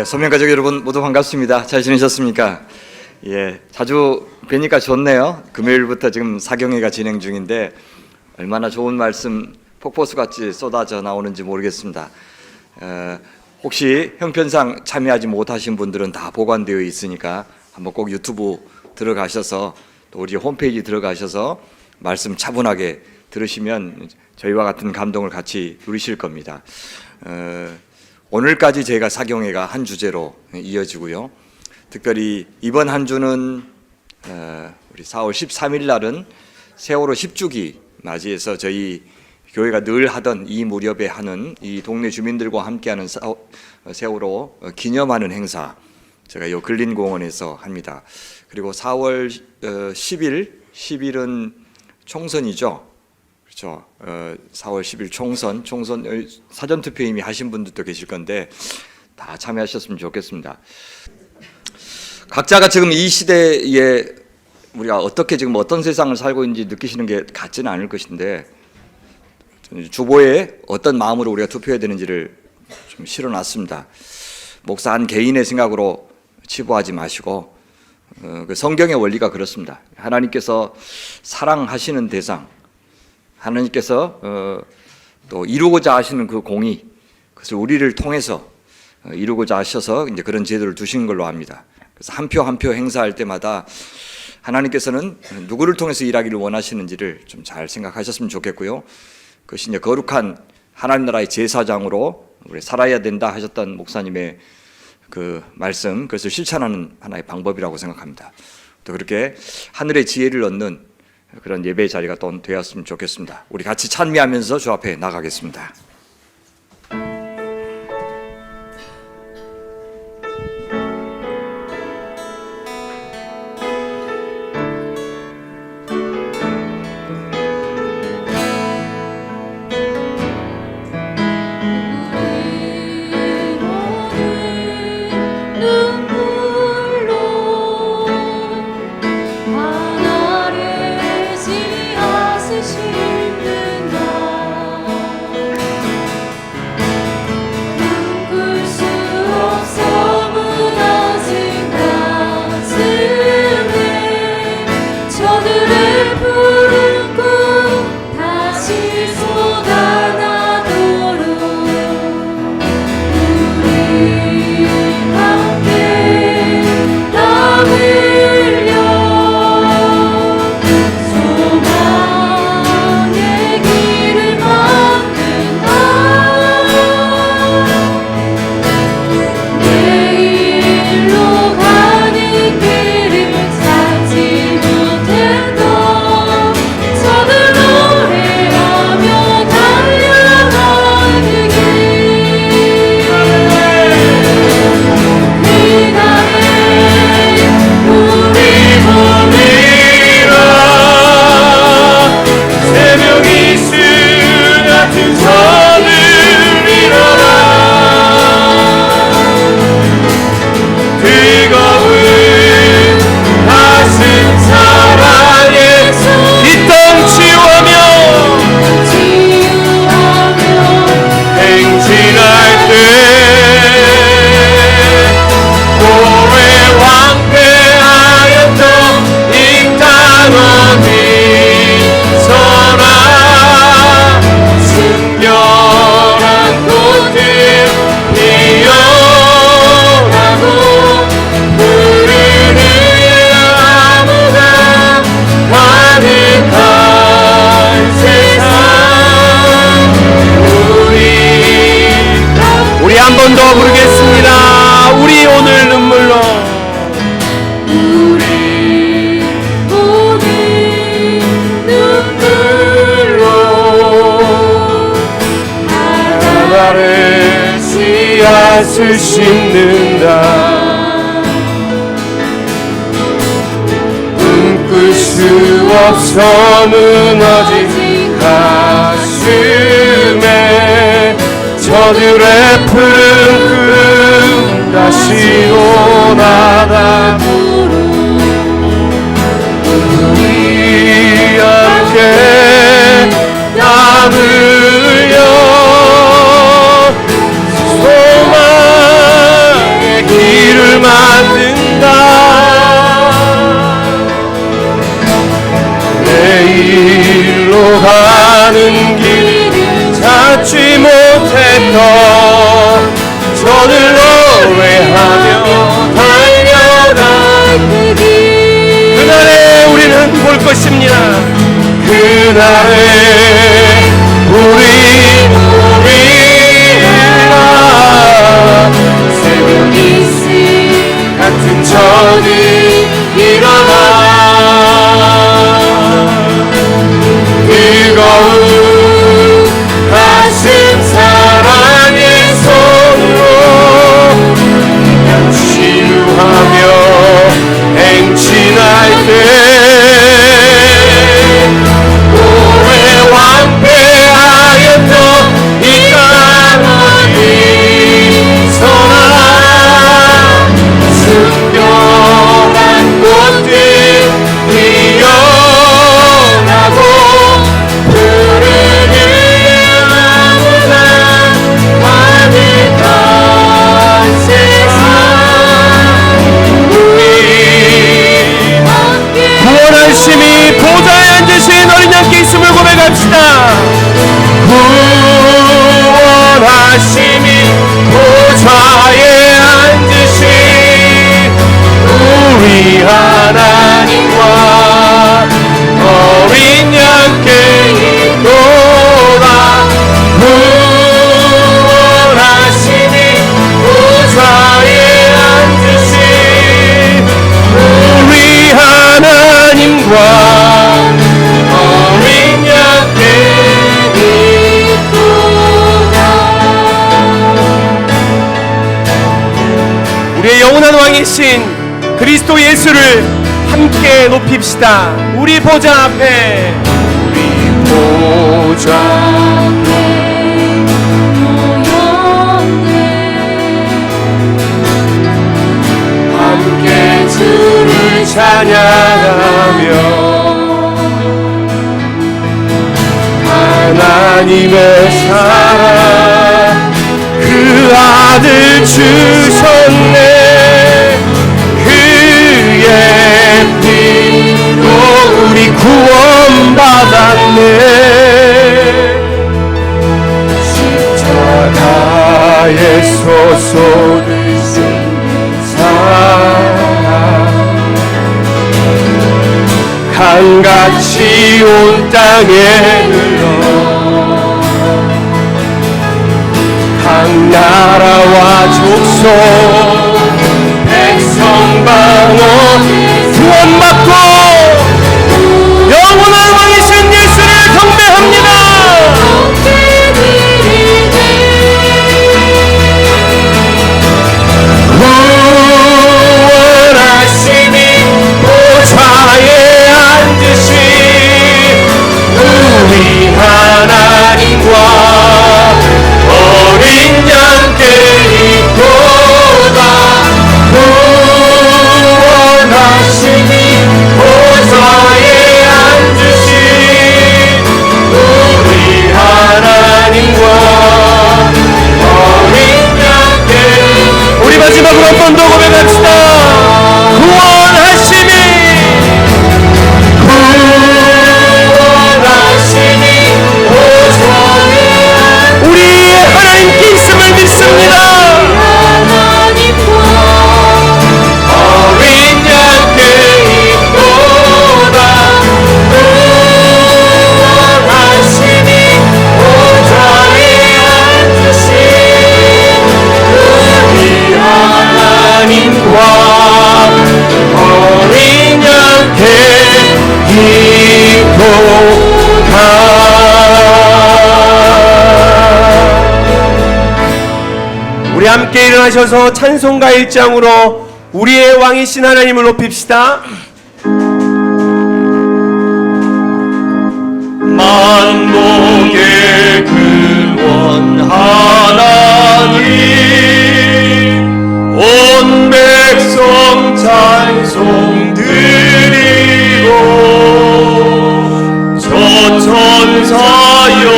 소명가족 여러분 모두 반갑습니다. 잘 지내셨습니까? 자주 뵈니까 좋네요. 금요일부터 지금 사경회가 진행 중인데 얼마나 좋은 말씀 폭포수같이 쏟아져 나오는지 모르겠습니다. 혹시 형편상 참여하지 못하신 분들은 다 보관되어 있으니까 한번 꼭 유튜브 들어가셔서 또 우리 홈페이지 들어가셔서 말씀 차분하게 들으시면 저희와 같은 감동을 같이 누리실 겁니다. 오늘까지 저희가 사경회가 한 주제로 이어지고요. 특별히 이번 한 주는 우리 4월 13일 날은 세월호 10주기 맞이해서 저희 교회가 늘 하던 이 무렵에 하는 이 동네 주민들과 함께하는 세월호 기념하는 행사, 제가 이 근린공원에서 합니다. 그리고 4월 10일은 총선이죠. 그렇죠. 4월 10일 총선 사전투표 이미 하신 분들도 계실 건데 다 참여하셨으면 좋겠습니다. 각자가 지금 이 시대에 우리가 어떻게 지금 어떤 세상을 살고 있는지 느끼시는 게 같지는 않을 것인데 주보에 어떤 마음으로 우리가 투표해야 되는지를 좀 실어놨습니다. 목사 한 개인의 생각으로 치부하지 마시고 그 성경의 원리가 그렇습니다. 하나님께서 사랑하시는 대상, 하나님께서 또 이루고자 하시는 그 공의, 그것을 우리를 통해서 이루고자 하셔서 이제 그런 제도를 두신 걸로 압니다. 그래서 한 표 한 표 행사할 때마다 하나님께서는 누구를 통해서 일하기를 원하시는지를 좀 잘 생각하셨으면 좋겠고요. 그것이 이제 거룩한 하나님 나라의 제사장으로 우리 살아야 된다 하셨던 목사님의 그 말씀, 그것을 실천하는 하나의 방법이라고 생각합니다. 또 그렇게 하늘의 지혜를 얻는 그런 예배의 자리가 또 되었으면 좋겠습니다. 우리 같이 찬미하면서 주 앞에 나가겠습니다. 한 번 더 부르겠습니다. 우리 오늘 눈물로 바다를 씨앗을 심는다. 꿈꿀 수 없어 무너진 가슴에 저들의 푸른 꿈 다시 오나다. 우리 함께 땀 흘려 소망 영원한 왕이신 그리스도 예수를 함께 높입시다. 우리 보좌 앞에, 우리 보좌 함께 주를 찬양하며 하나님의 사랑 그 아들 주셨네. 그의 피로 우리 구원받았네. 십자가에서 쏟으신 사랑 강같이 온 땅에 흘러 각 나라와 족속 백성 방어 구원받고 영원한 왕이신 예수를 경배합니다. 구원하심이 보좌에 앉으신 우리 하나님과 어린 양께 있도다. 구원하심이 보좌에 앉으신 우리 하나님과 어린 양께. 우리 마지막으로 한 번 더 고백합시다. 구원하심이 우리의 하나님께 있음을 믿습니다. 어린 양께 있도다. 구원하심이 보좌에 앉으신 우리 하나님과 어린 양께 있도다. 우리 함께 일어나셔서 찬송가 1장으로 우리의 왕이신 하나님을 높입시다. 만복의 근원 하나님 온 백성 찬송 드리고 저 천사여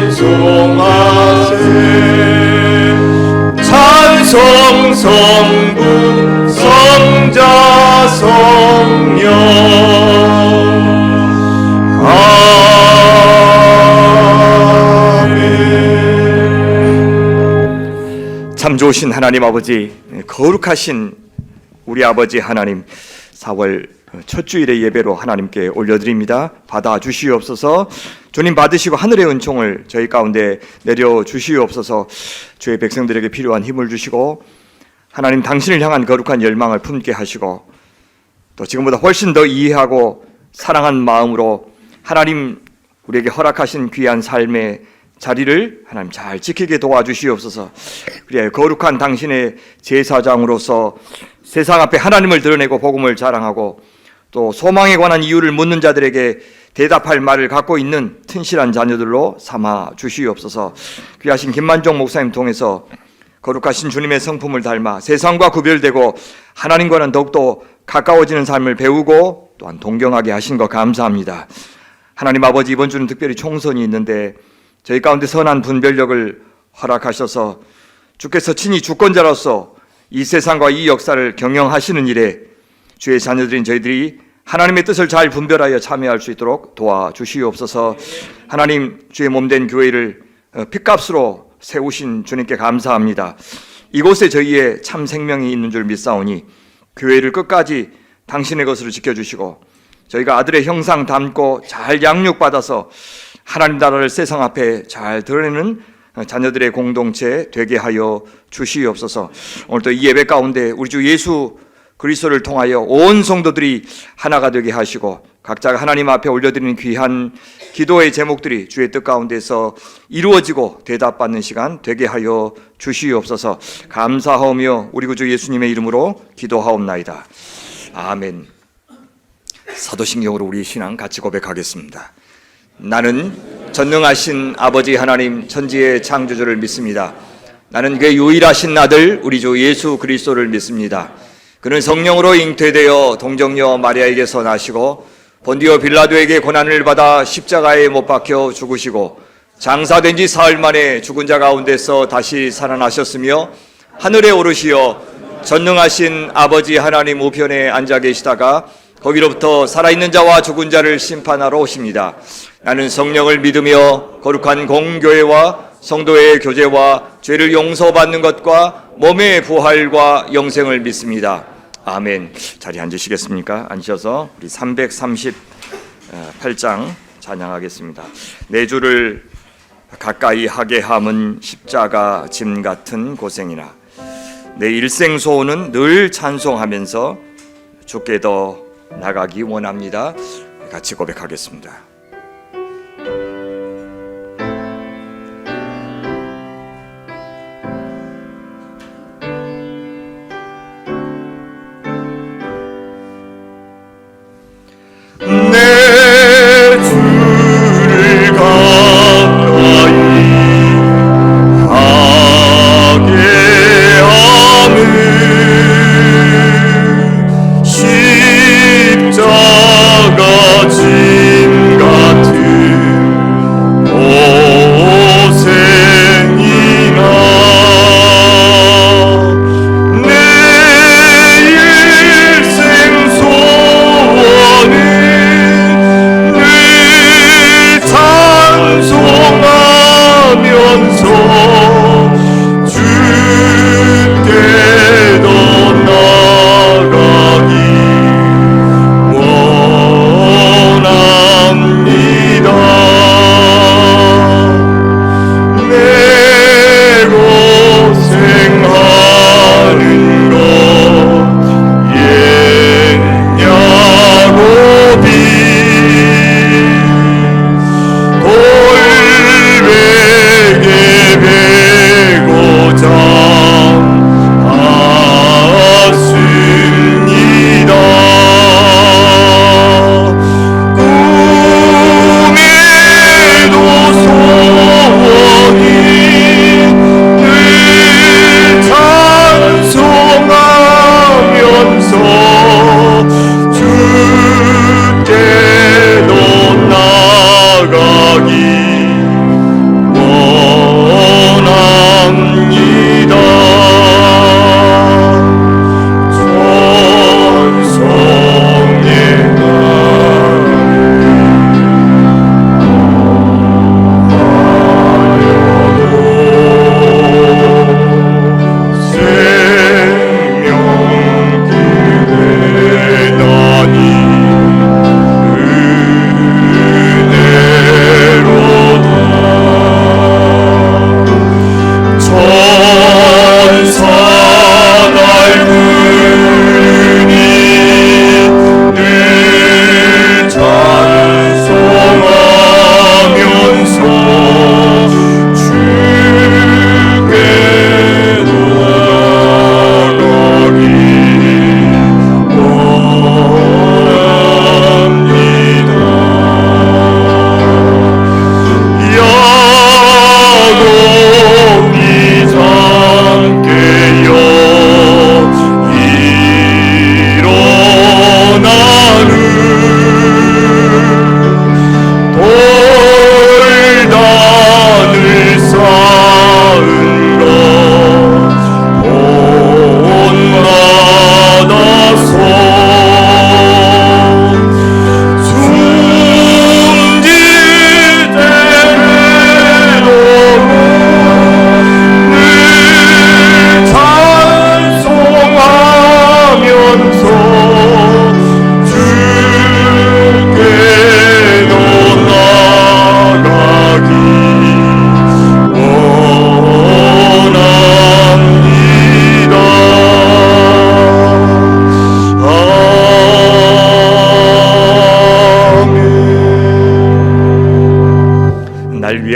찬송하세. 찬송 성부 성자 성령 아멘. 참 좋으신 하나님 아버지, 거룩하신 우리 아버지 하나님, 4월 첫 주일의 예배로 하나님께 올려드립니다. 받아주시옵소서. 주님 받으시고 하늘의 은총을 저희 가운데 내려주시옵소서. 주의 백성들에게 필요한 힘을 주시고 하나님 당신을 향한 거룩한 열망을 품게 하시고 또 지금보다 훨씬 더 이해하고 사랑한 마음으로 하나님 우리에게 허락하신 귀한 삶의 자리를 하나님 잘 지키게 도와주시옵소서. 그리하여 거룩한 당신의 제사장으로서 세상 앞에 하나님을 드러내고 복음을 자랑하고 또 소망에 관한 이유를 묻는 자들에게 대답할 말을 갖고 있는 튼실한 자녀들로 삼아 주시옵소서. 귀하신 김만종 목사님 통해서 거룩하신 주님의 성품을 닮아 세상과 구별되고 하나님과는 더욱더 가까워지는 삶을 배우고 또한 동경하게 하신 것 감사합니다. 하나님 아버지, 이번 주는 특별히 총선이 있는데 저희 가운데 선한 분별력을 허락하셔서 주께서 친히 주권자로서 이 세상과 이 역사를 경영하시는 일에 주의 자녀들인 저희들이 하나님의 뜻을 잘 분별하여 참여할 수 있도록 도와주시옵소서. 하나님, 주의 몸된 교회를 핏값으로 세우신 주님께 감사합니다. 이곳에 저희의 참 생명이 있는 줄 믿사오니 교회를 끝까지 당신의 것으로 지켜주시고 저희가 아들의 형상 닮고 잘 양육받아서 하나님 나라를 세상 앞에 잘 드러내는 자녀들의 공동체 되게 하여 주시옵소서. 오늘도 이 예배 가운데 우리 주 예수 그리스도를 통하여 온 성도들이 하나가 되게 하시고 각자가 하나님 앞에 올려드리는 귀한 기도의 제목들이 주의 뜻 가운데서 이루어지고 대답받는 시간 되게 하여 주시옵소서. 감사하오며 우리 구주 예수님의 이름으로 기도하옵나이다. 아멘. 사도신경으로 우리 신앙 같이 고백하겠습니다. 나는 전능하신 아버지 하나님 천지의 창조주를 믿습니다. 나는 그의 유일하신 아들 우리 주 예수 그리스도를 믿습니다. 그는 성령으로 잉태되어 동정녀 마리아에게서 나시고 본디오 빌라도에게 고난을 받아 십자가에 못 박혀 죽으시고 장사된 지 사흘 만에 죽은 자 가운데서 다시 살아나셨으며 하늘에 오르시어 전능하신 아버지 하나님 우편에 앉아 계시다가 거기로부터 살아있는 자와 죽은 자를 심판하러 오십니다. 나는 성령을 믿으며 거룩한 공교회와 성도의 교제와 죄를 용서받는 것과 몸의 부활과 영생을 믿습니다. 아멘. 자리에 앉으시겠습니까? 앉으셔서 우리 338장 찬양하겠습니다. 내 주를 가까이 하게 함은 십자가 짐 같은 고생이나 내 일생 소원은 늘 찬송하면서 주께 더 나가기 원합니다. 같이 고백하겠습니다. 내 주를 가까이 하게 함은 십자가 짐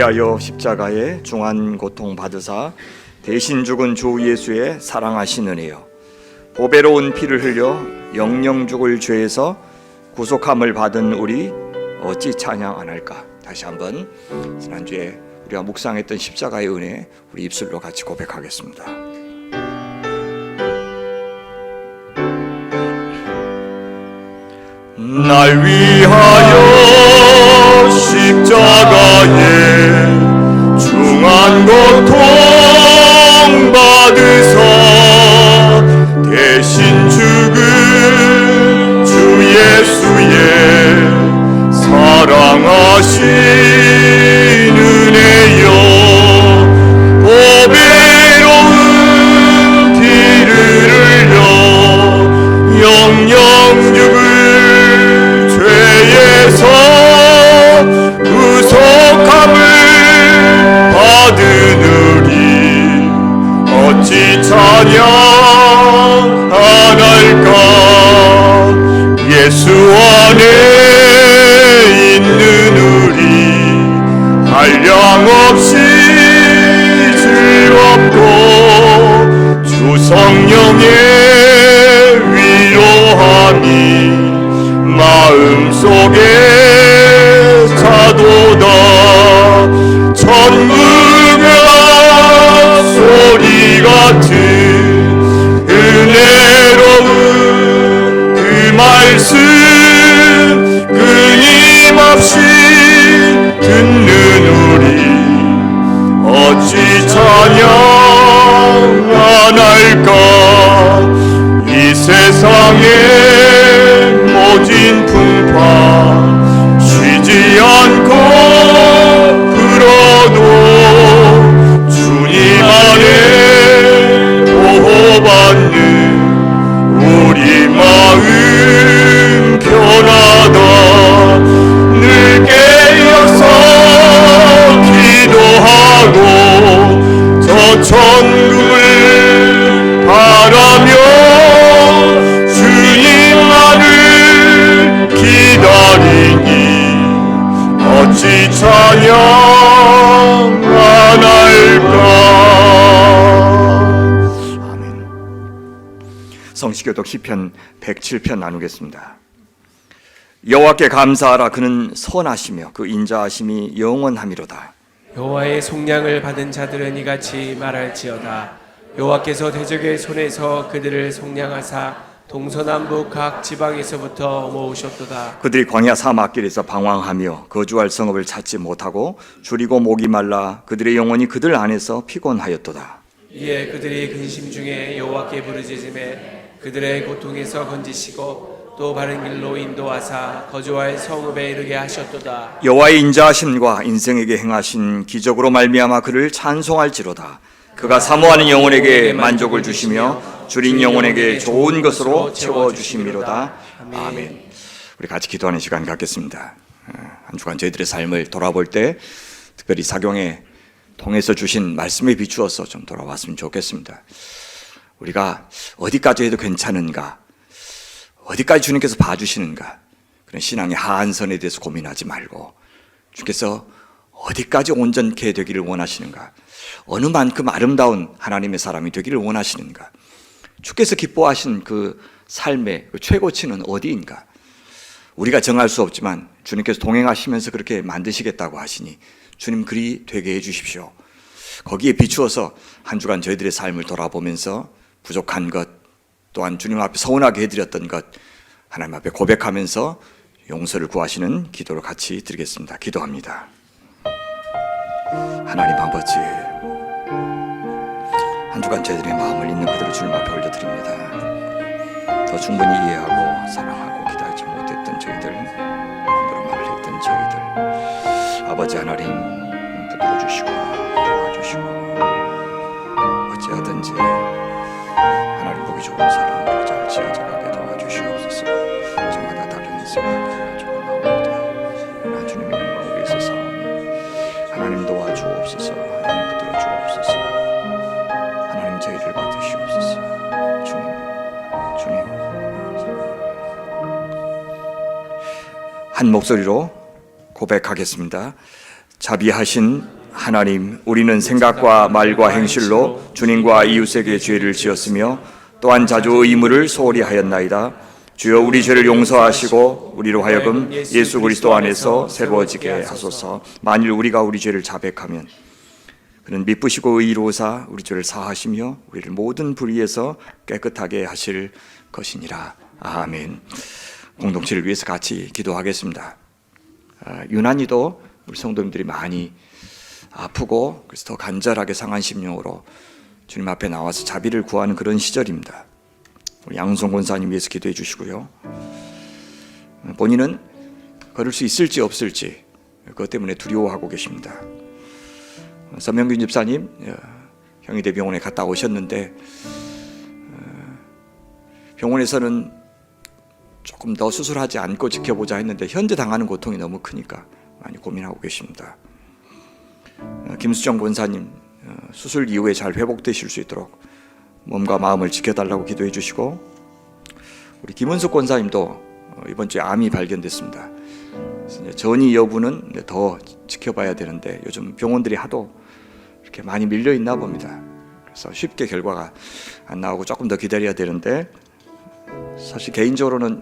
위하여 십자가에 중한 고통 받으사 대신 죽은 주 예수의 사랑하신 은혜요, 보배로운 피를 흘려 영영 죽을 죄에서 구속함을 받은 우리 어찌 찬양 안 할까. 다시 한번 지난주에 우리가 묵상했던 십자가의 은혜 우리 입술로 같이 고백하겠습니다. 날 위하여 십자가에 중한 고통 받으사 대신 죽은 주 예수의 사랑하신 은혜여, 보배로운 피를 흘려 영영 죽은 죄에서 구속함을 받은 우리 어찌 찬양 안 할까. 예수 안에 있는 우리 한량없이 즐겁고 주 성령의 위로함이 마음속에 차도다. 천국의 소리 같은 은혜로운 그 말씀 끊임없이 듣는 우리 어찌 찬양 안 할까. 이 세상의 모진 풍파 쉬지 않고 불어도 주님 안에 보호받는 우리 마음 편하다. 늘 깨어서 기도하고 저 천국을 바라며 주님만을 기다리니 어찌 찬양 안 할까. 아멘. 성시교독 시편 107편 나누겠습니다. 여호와께 감사하라. 그는 선하시며 그 인자하심이 영원함이로다. 여호와의 속량을 받은 자들은 이같이 말할지어다. 여호와께서 대적의 손에서 그들을 속량하사 동서남북 각 지방에서부터 모으셨도다. 그들이 광야 사막길에서 방황하며 거주할 성읍을 찾지 못하고 줄이고 목이 말라 그들의 영혼이 그들 안에서 피곤하였도다. 이에 그들이 근심 중에 여호와께 부르짖음에 그들의 고통에서 건지시고 또 바른 길로 인도하사 거주할 성읍에 이르게 하셨도다. 여호와의 인자하심과 인생에게 행하신 기적으로 말미암아 그를 찬송할지로다. 그가 사모하는 영혼에게 만족을 주시며 줄인 영혼에게 좋은 것으로 채워주심이로다. 아멘. 우리 같이 기도하는 시간 갖겠습니다. 한 주간 저희들의 삶을 돌아볼 때 특별히 사경에 통해서 주신 말씀에 비추어서 좀 돌아봤으면 좋겠습니다. 우리가 어디까지 해도 괜찮은가, 어디까지 주님께서 봐주시는가, 그런 신앙의 하한선에 대해서 고민하지 말고 주께서 어디까지 온전케 되기를 원하시는가, 어느 만큼 아름다운 하나님의 사람이 되기를 원하시는가, 주께서 기뻐하신 그 삶의 그 최고치는 어디인가. 우리가 정할 수 없지만 주님께서 동행하시면서 그렇게 만드시겠다고 하시니 주님 그리 되게 해주십시오. 거기에 비추어서 한 주간 저희들의 삶을 돌아보면서 부족한 것, 또한 주님 앞에 서운하게 해드렸던 것 하나님 앞에 고백하면서 용서를 구하시는 기도를 같이 드리겠습니다. 기도합니다. 하나님 아버지, 한 주간 저희들의 마음을 있는 그대로 주님 앞에 올려드립니다. 더 충분히 이해하고 사랑하고 기다리지 못했던 저희들, 마음으로 말을 했던 저희들, 아버지 하나님 붙들어주시고 도와주시고 어찌하든지 하나님 보기 좋은 사람으로 잘 지어져가게 도와주시옵소서. 저마다 다른 인생을 가지고 나옵니다. 그러나 주님의 영광을 위해서 싸우니 하나님 도와주옵소서. 하나님 붙들어 주옵소서. 하나님 저희를 받으시옵소서. 주님 한 목소리로 고백하겠습니다. 자비하신 하나님, 우리는 생각과 말과 행실로 주님과 이웃에게 죄를 지었으며 또한 자주 의무를 소홀히 하였나이다. 주여, 우리 죄를 용서하시고 우리로 하여금 예수 그리스도 안에서 새로워지게 하소서. 만일 우리가 우리 죄를 자백하면 그는 미쁘시고 의로우사 우리 죄를 사하시며 우리를 모든 불의에서 깨끗하게 하실 것이니라. 아멘. 공동체를 위해서 같이 기도하겠습니다. 유난히도 우리 성도님들이 많이 아프고 그래서 더 간절하게 상한 심령으로 주님 앞에 나와서 자비를 구하는 그런 시절입니다. 우리 양송 권사님 위해서 기도해 주시고요. 본인은 걸을 수 있을지 없을지 그것 때문에 두려워하고 계십니다. 서명균 집사님 경희대병원에 갔다 오셨는데 병원에서는 조금 더 수술하지 않고 지켜보자 했는데 현재 당하는 고통이 너무 크니까 많이 고민하고 계십니다. 김수정 권사님 수술 이후에 잘 회복되실 수 있도록 몸과 마음을 지켜달라고 기도해 주시고, 우리 김은숙 권사님도 이번 주에 암이 발견됐습니다. 전이 여부는 더 지켜봐야 되는데 요즘 병원들이 하도 이렇게 많이 밀려 있나 봅니다. 그래서 쉽게 결과가 안 나오고 조금 더 기다려야 되는데, 사실 개인적으로는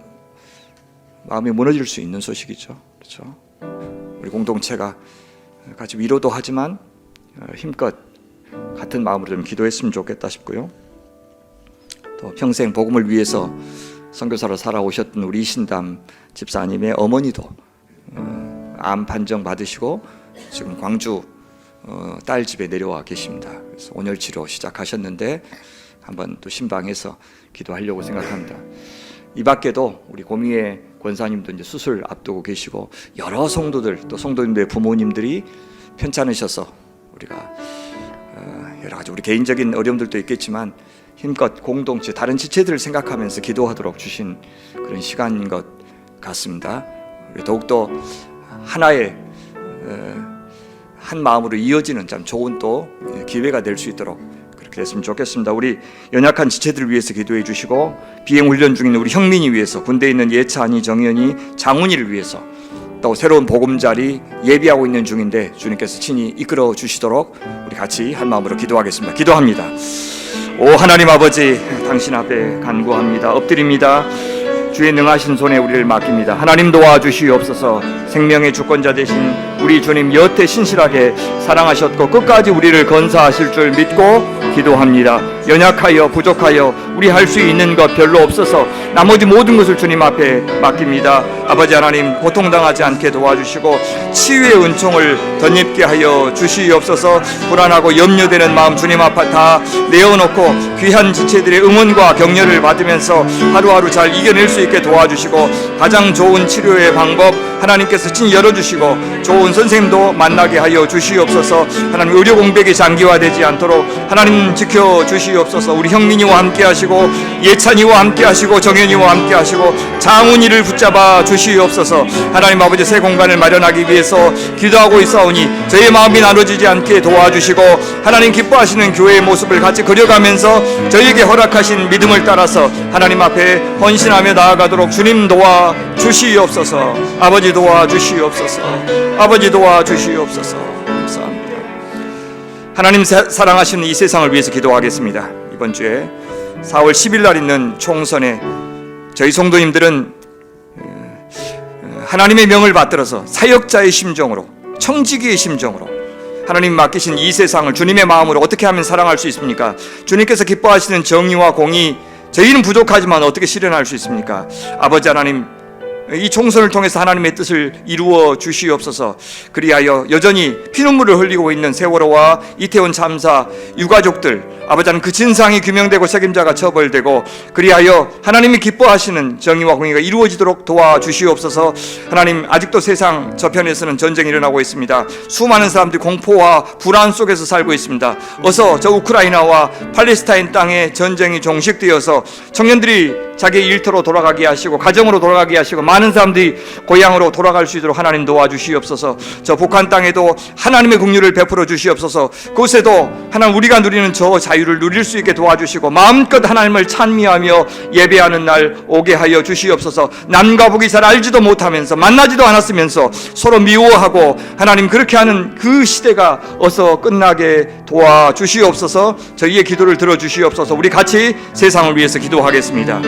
마음이 무너질 수 있는 소식이죠. 그렇죠? 우리 공동체가 같이 위로도 하지만 힘껏 같은 마음으로 좀 기도했으면 좋겠다 싶고요. 또 평생 복음을 위해서 선교사로 살아오셨던 우리 이신담 집사님의 어머니도 암 판정 받으시고 지금 광주 딸 집에 내려와 계십니다. 그래서 온열 치료 시작하셨는데 한번 또 신방에서 기도하려고 생각합니다. 이 밖에도 우리 고미애 권사님도 이제 수술 앞두고 계시고, 여러 성도들 또 성도님들의 부모님들이 편찮으셔서 우리가 여러 가지 우리 개인적인 어려움들도 있겠지만 힘껏 공동체 다른 지체들을 생각하면서 기도하도록 주신 그런 시간인 것 같습니다. 더욱더 하나의 한 마음으로 이어지는 참 좋은 또 기회가 될 수 있도록 그렇게 됐으면 좋겠습니다. 우리 연약한 지체들을 위해서 기도해 주시고, 비행 훈련 중인 우리 형민이 위해서, 군대에 있는 예찬이, 정연이, 장훈이를 위해서, 또 새로운 보금자리 예비하고 있는 중인데 주님께서 친히 이끌어 주시도록 우리 같이 한 마음으로 기도하겠습니다. 기도합니다. 오 하나님 아버지, 당신 앞에 간구합니다. 엎드립니다. 주의 능하신 손에 우리를 맡깁니다. 하나님 도와주시옵소서. 생명의 주권자 되신 우리 주님 여태 신실하게 사랑하셨고 끝까지 우리를 건사하실 줄 믿고 기도합니다. 연약하여 부족하여 우리 할 수 있는 것 별로 없어서 나머지 모든 것을 주님 앞에 맡깁니다. 아버지 하나님, 고통당하지 않게 도와주시고 치유의 은총을 덧입게 하여 주시옵소서. 불안하고 염려되는 마음 주님 앞에 다 내어놓고 귀한 지체들의 응원과 격려를 받으면서 하루하루 잘 이겨낼 수 있게 도와주시고, 가장 좋은 치료의 방법 하나님께서 친히 열어주시고 좋은 선생님도 만나게 하여 주시옵소서. 하나님, 의료 공백이 장기화되지 않도록 하나님 지켜주시옵소서. 우리 형민이와 함께 하시고 예찬이와 함께 하시고 정현이와 함께 하시고 장훈이를 붙잡아 주시옵소서. 하나님 아버지, 새 공간을 마련하기 위해서 기도하고 있사오니 저의 마음이 나눠지지 않게 도와주시고, 하나님 기뻐하시는 교회의 모습을 같이 그려가면서 저에게 허락하신 믿음을 따라서 하나님 앞에 헌신하며 나아가도록 주님 도와주시옵소서. 아버지 도와주시옵소서. 아버지 도와주시옵소서. 감사합니다. 하나님 사랑하시는 이 세상을 위해서 기도하겠습니다. 이번 주에 4월 10일 날 있는 총선에 저희 성도님들은 하나님의 명을 받들어서 사역자의 심정으로, 청지기의 심정으로 하나님 맡기신 이 세상을 주님의 마음으로 어떻게 하면 사랑할 수 있습니까? 주님께서 기뻐하시는 정의와 공의, 저희는 부족하지만 어떻게 실현할 수 있습니까? 아버지 하나님, 이 총선을 통해서 하나님의 뜻을 이루어 주시옵소서. 그리하여 여전히 피눈물을 흘리고 있는 세월호와 이태원 참사 유가족들, 아버지 하나님, 그 진상이 규명되고 책임자가 처벌되고 그리하여 하나님이 기뻐하시는 정의와 공의가 이루어지도록 도와주시옵소서. 하나님, 아직도 세상 저편에서는 전쟁이 일어나고 있습니다. 수많은 사람들이 공포와 불안 속에서 살고 있습니다. 어서 저 우크라이나와 팔레스타인 땅에 전쟁이 종식되어서 청년들이 자기의 일터로 돌아가게 하시고 가정으로 돌아가게 하시고 많은 사람들이 고향으로 돌아갈 수 있도록 하나님 도와주시옵소서. 저 북한 땅에도 하나님의 긍휼을 베풀어 주시옵소서. 그곳에도 하나님, 우리가 누리는 저 자유를 누릴 수 있게 도와주시고 마음껏 하나님을 찬미하며 예배하는 날 오게 하여 주시옵소서. 남과 북이 잘 알지도 못하면서 만나지도 않았으면서 서로 미워하고 하나님 그렇게 하는 그 시대가 어서 끝나게 도와주시옵소서. 저희의 기도를 들어주시옵소서. 우리 같이 세상을 위해서 기도하겠습니다.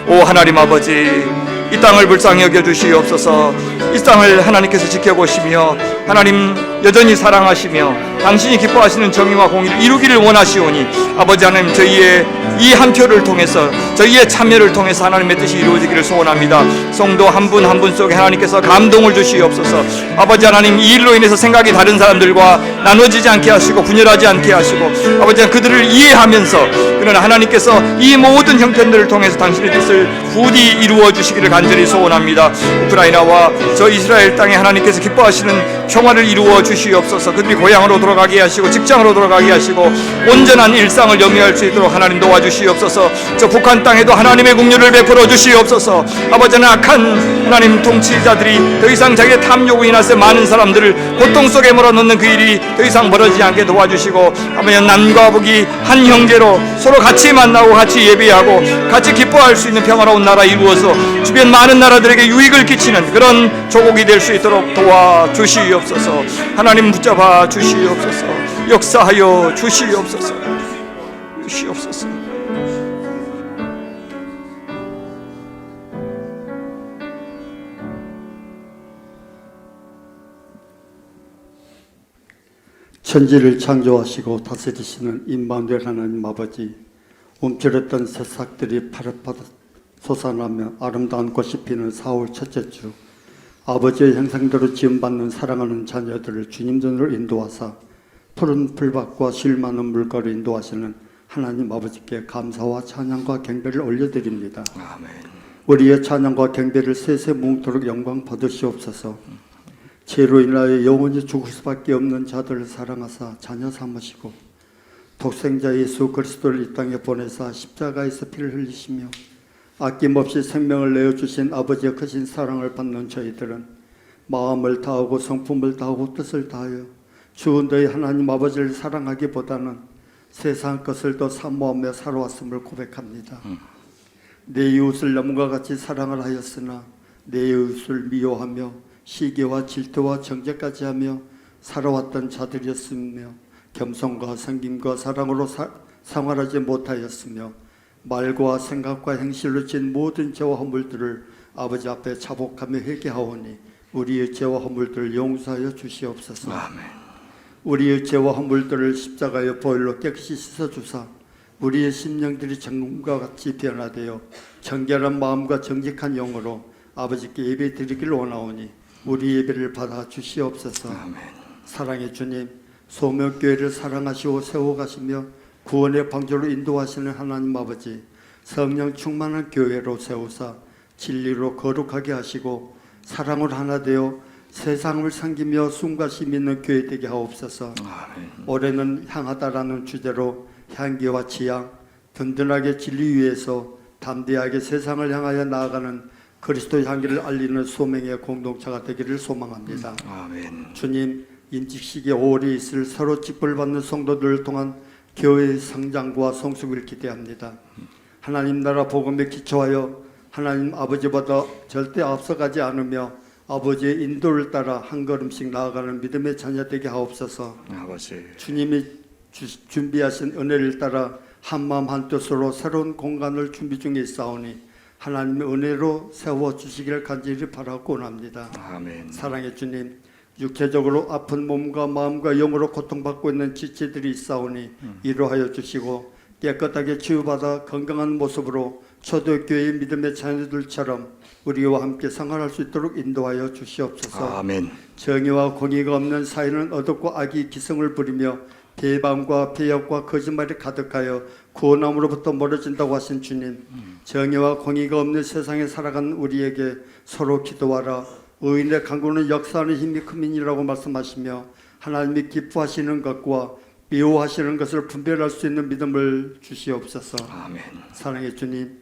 오 하나님 아버지, 이 땅을 불쌍히 여겨 주시옵소서. 이 땅을 하나님께서 지켜보시며 하나님 여전히 사랑하시며 당신이 기뻐하시는 정의와 공의를 이루기를 원하시오니 아버지 하나님, 저희의 이 한 표를 통해서 저희의 참여를 통해서 하나님의 뜻이 이루어지기를 소원합니다. 성도 한 분 한 분 속에 하나님께서 감동을 주시옵소서. 아버지 하나님, 이 일로 인해서 생각이 다른 사람들과 나눠지지 않게 하시고 분열하지 않게 하시고 아버지 하나님, 그들을 이해하면서 그러나 하나님께서 이 모든 형편들을 통해서 당신의 뜻을 부디 이루어 주시기를 간절히 소원합니다. 우크라이나와 저 이스라엘 땅에 하나님께서 기뻐하시는 평화를 이루어 주시옵소서. 그들이 고향으로 돌아가게 하시고 직장으로 돌아가게 하시고 온전한 일상을 영위할 수 있도록 하나님 도와주시옵소서. 저 북한 땅에도 하나님의 국류를 베풀어 주시옵소서. 아버지 하나님, 악한 하나님 통치자들이 더 이상 자기의 탐욕으로 인해서 많은 사람들을 고통 속에 몰아넣는 그 일이 더 이상 벌어지지 않게 도와주시고 아버지 남과 북이 한 형제로 서로 같이 만나고 같이 예배하고 같이 기뻐할 수 있는 평화로운 나라 이루어서 주변 많은 나라들에게 유익을 끼치는 그런 조국이 될 수 있도록 도와주시옵소서. 하나님 붙잡아 주시옵소서. 역사하여 주시옵소서. 주시옵소서. 천지를 창조하시고 다스리시는 임마누엘 하나님 아버지, 움츠렸던 새싹들이 파릇파릇 솟아나며 아름다운 꽃이 피는 4월 첫째 주, 아버지의 형상대로 지음받는 사랑하는 자녀들을 주님 전으로 인도하사 푸른 풀밭과 쉴 많은 물가로 인도하시는 하나님 아버지께 감사와 찬양과 경배를 올려드립니다. 아멘. 우리의 찬양과 경배를 세세 뭉토록 영광 받으시옵소서. 죄로 인하여 영원히 죽을 수밖에 없는 자들을 사랑하사 자녀 삼으시고 독생자 예수 그리스도를 이 땅에 보내사 십자가에서 피를 흘리시며 아낌없이 생명을 내어주신 아버지의 크신 사랑을 받는 저희들은 마음을 다하고 성품을 다하고 뜻을 다하여 주 너희 하나님 아버지를 사랑하기보다는 세상 것을 더 사모하며 살아왔음을 고백합니다. 내 이웃을 남과 같이 사랑을 하였으나 내 이웃을 미워하며 시기와 질투와 정죄까지 하며 살아왔던 자들이었으며 겸손과 섬김과 사랑으로 생활하지 못하였으며 말과 생각과 행실로 진 모든 죄와 허물들을 아버지 앞에 자복하며 회개하오니 우리의 죄와 허물들을 용서하여 주시옵소서. 아멘. 우리의 죄와 허물들을 십자가의 보혈로 깨끗이 씻어주사 우리의 심령들이 정금과 같이 변화되어 정결한 마음과 정직한 영으로 아버지께 예배 드리기를 원하오니 우리 예배를 받아 주시옵소서. 아멘. 사랑의 주님, 소명교회를 사랑하시고 세워가시며 구원의 방주로 인도하시는 하나님 아버지, 성령 충만한 교회로 세우사 진리로 거룩하게 하시고 사랑으로 하나 되어 세상을 섬기며 숨가심 있는 교회 되게 하옵소서. 아멘. 올해는 향하다라는 주제로 향기와 지향, 든든하게 진리 위에서 담대하게 세상을 향하여 나아가는 그리스도의 향기를 알리는 소명의 공동체가 되기를 소망합니다. 아멘. 주님, 인직식에 오래 있을 서로 직불받는 성도들을 통한 교회의 성장과 성숙을 기대합니다. 하나님 나라 복음에 기초하여 하나님 아버지보다 절대 앞서가지 않으며 아버지의 인도를 따라 한 걸음씩 나아가는 믿음의 자녀 되게 하옵소서. 아버지. 주님이 준비하신 은혜를 따라 한마음 한뜻으로 새로운 공간을 준비 중에 있사오니 하나님의 은혜로 세워주시기를 간절히 바라고 원합니다. 아멘. 사랑의 주님, 육체적으로 아픈 몸과 마음과 영으로 고통받고 있는 지체들이 있사오니 위로하여 주시고 깨끗하게 치유받아 건강한 모습으로 초대교회의 믿음의 자녀들처럼 우리와 함께 생활할 수 있도록 인도하여 주시옵소서. 아멘. 정의와 공의가 없는 사회는 어둡고 악이 기승을 부리며 배반과 배역과 거짓말이 가득하여 구원함으로부터 멀어진다고 하신 주님, 정의와 공의가 없는 세상에 살아가는 우리에게 서로 기도하라. 의인의 강구는 역사하는 힘이 크민이라고 말씀하시며 하나님이 기뻐하시는 것과 미워하시는 것을 분별할 수 있는 믿음을 주시옵소서. 아멘. 사랑의 주님,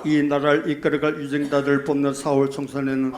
이 나라를 이끌어갈 유정자들을 뽑는 4월 총선에는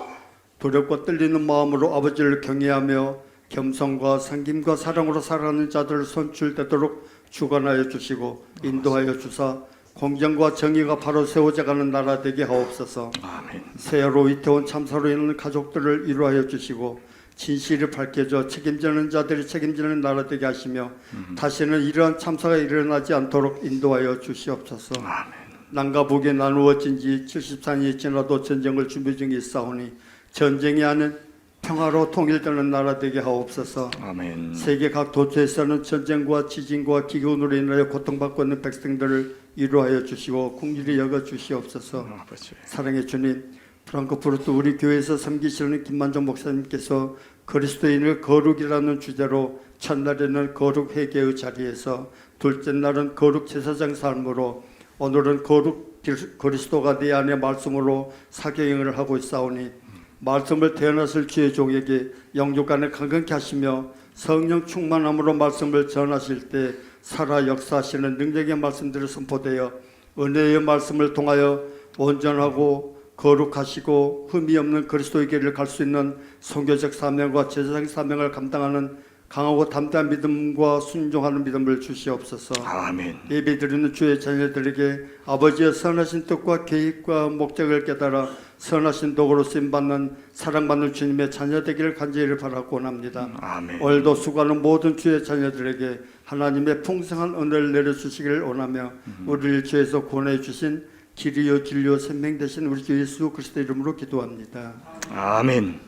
두렵고 떨리는 마음으로 아버지를 경외하며 겸손과 섬김과 사랑으로 살아가는 자들을 선출되도록 주관하여 주시고 인도하여 주사 공정과 정의가 바로 세워져가는 나라 되게 하옵소서. 아멘. 세월호 이태원 참사로 인한 가족들을 위로하여 주시고 진실이 밝혀져 책임지는 자들이 책임지는 나라 되게 하시며 다시는 이러한 참사가 일어나지 않도록 인도하여 주시옵소서. 아멘. 남과 북에 나누어진 지 74년이 지나도 전쟁을 준비 중에 있사오니 전쟁이 아닌 평화로 통일되는 나라 되게 하옵소서. 아멘. 세계 각 도처에서는 전쟁과 지진과 기근으로 인하여 고통받고 있는 백성들을 위로하여 주시고 긍휼히 여겨 주시옵소서. 아버지. 사랑의 주님, 프랑크푸르트 우리 교회에서 섬기시는 김만종 목사님께서 그리스도인을 거룩이라는 주제로 첫날에는 거룩 회개의 자리에서 둘째 날은 거룩 제사장 삶으로 오늘은 거룩 그리스도가 내 안에 말씀으로 사경을 하고 있사오니 말씀을 태어났을 주의 종에게 영육간에 강건케 하시며 성령 충만함으로 말씀을 전하실 때 살아 역사하시는 능력의 말씀들을 선포되어 은혜의 말씀을 통하여 온전하고 거룩하시고 흠이 없는 그리스도의 길을 갈 수 있는 선교적 사명과 제사장 사명을 감당하는 강하고 담대한 믿음과 순종하는 믿음을 주시옵소서. 아멘. 예배드리는 주의 자녀들에게 아버지의 선하신 뜻과 계획과 목적을 깨달아 선하신 도구로 쓰임받는 사랑받는 주님의 자녀 되기를 간절히 바라고 원합니다. 아멘. 오늘도 수고하는 모든 주의 자녀들에게 하나님의 풍성한 은혜를 내려주시기를 원하며 우리를 죄에서 구원해 주신 길이요 진리요 생명 되신 우리 주 예수 그리스도 이름으로 기도합니다. 아멘.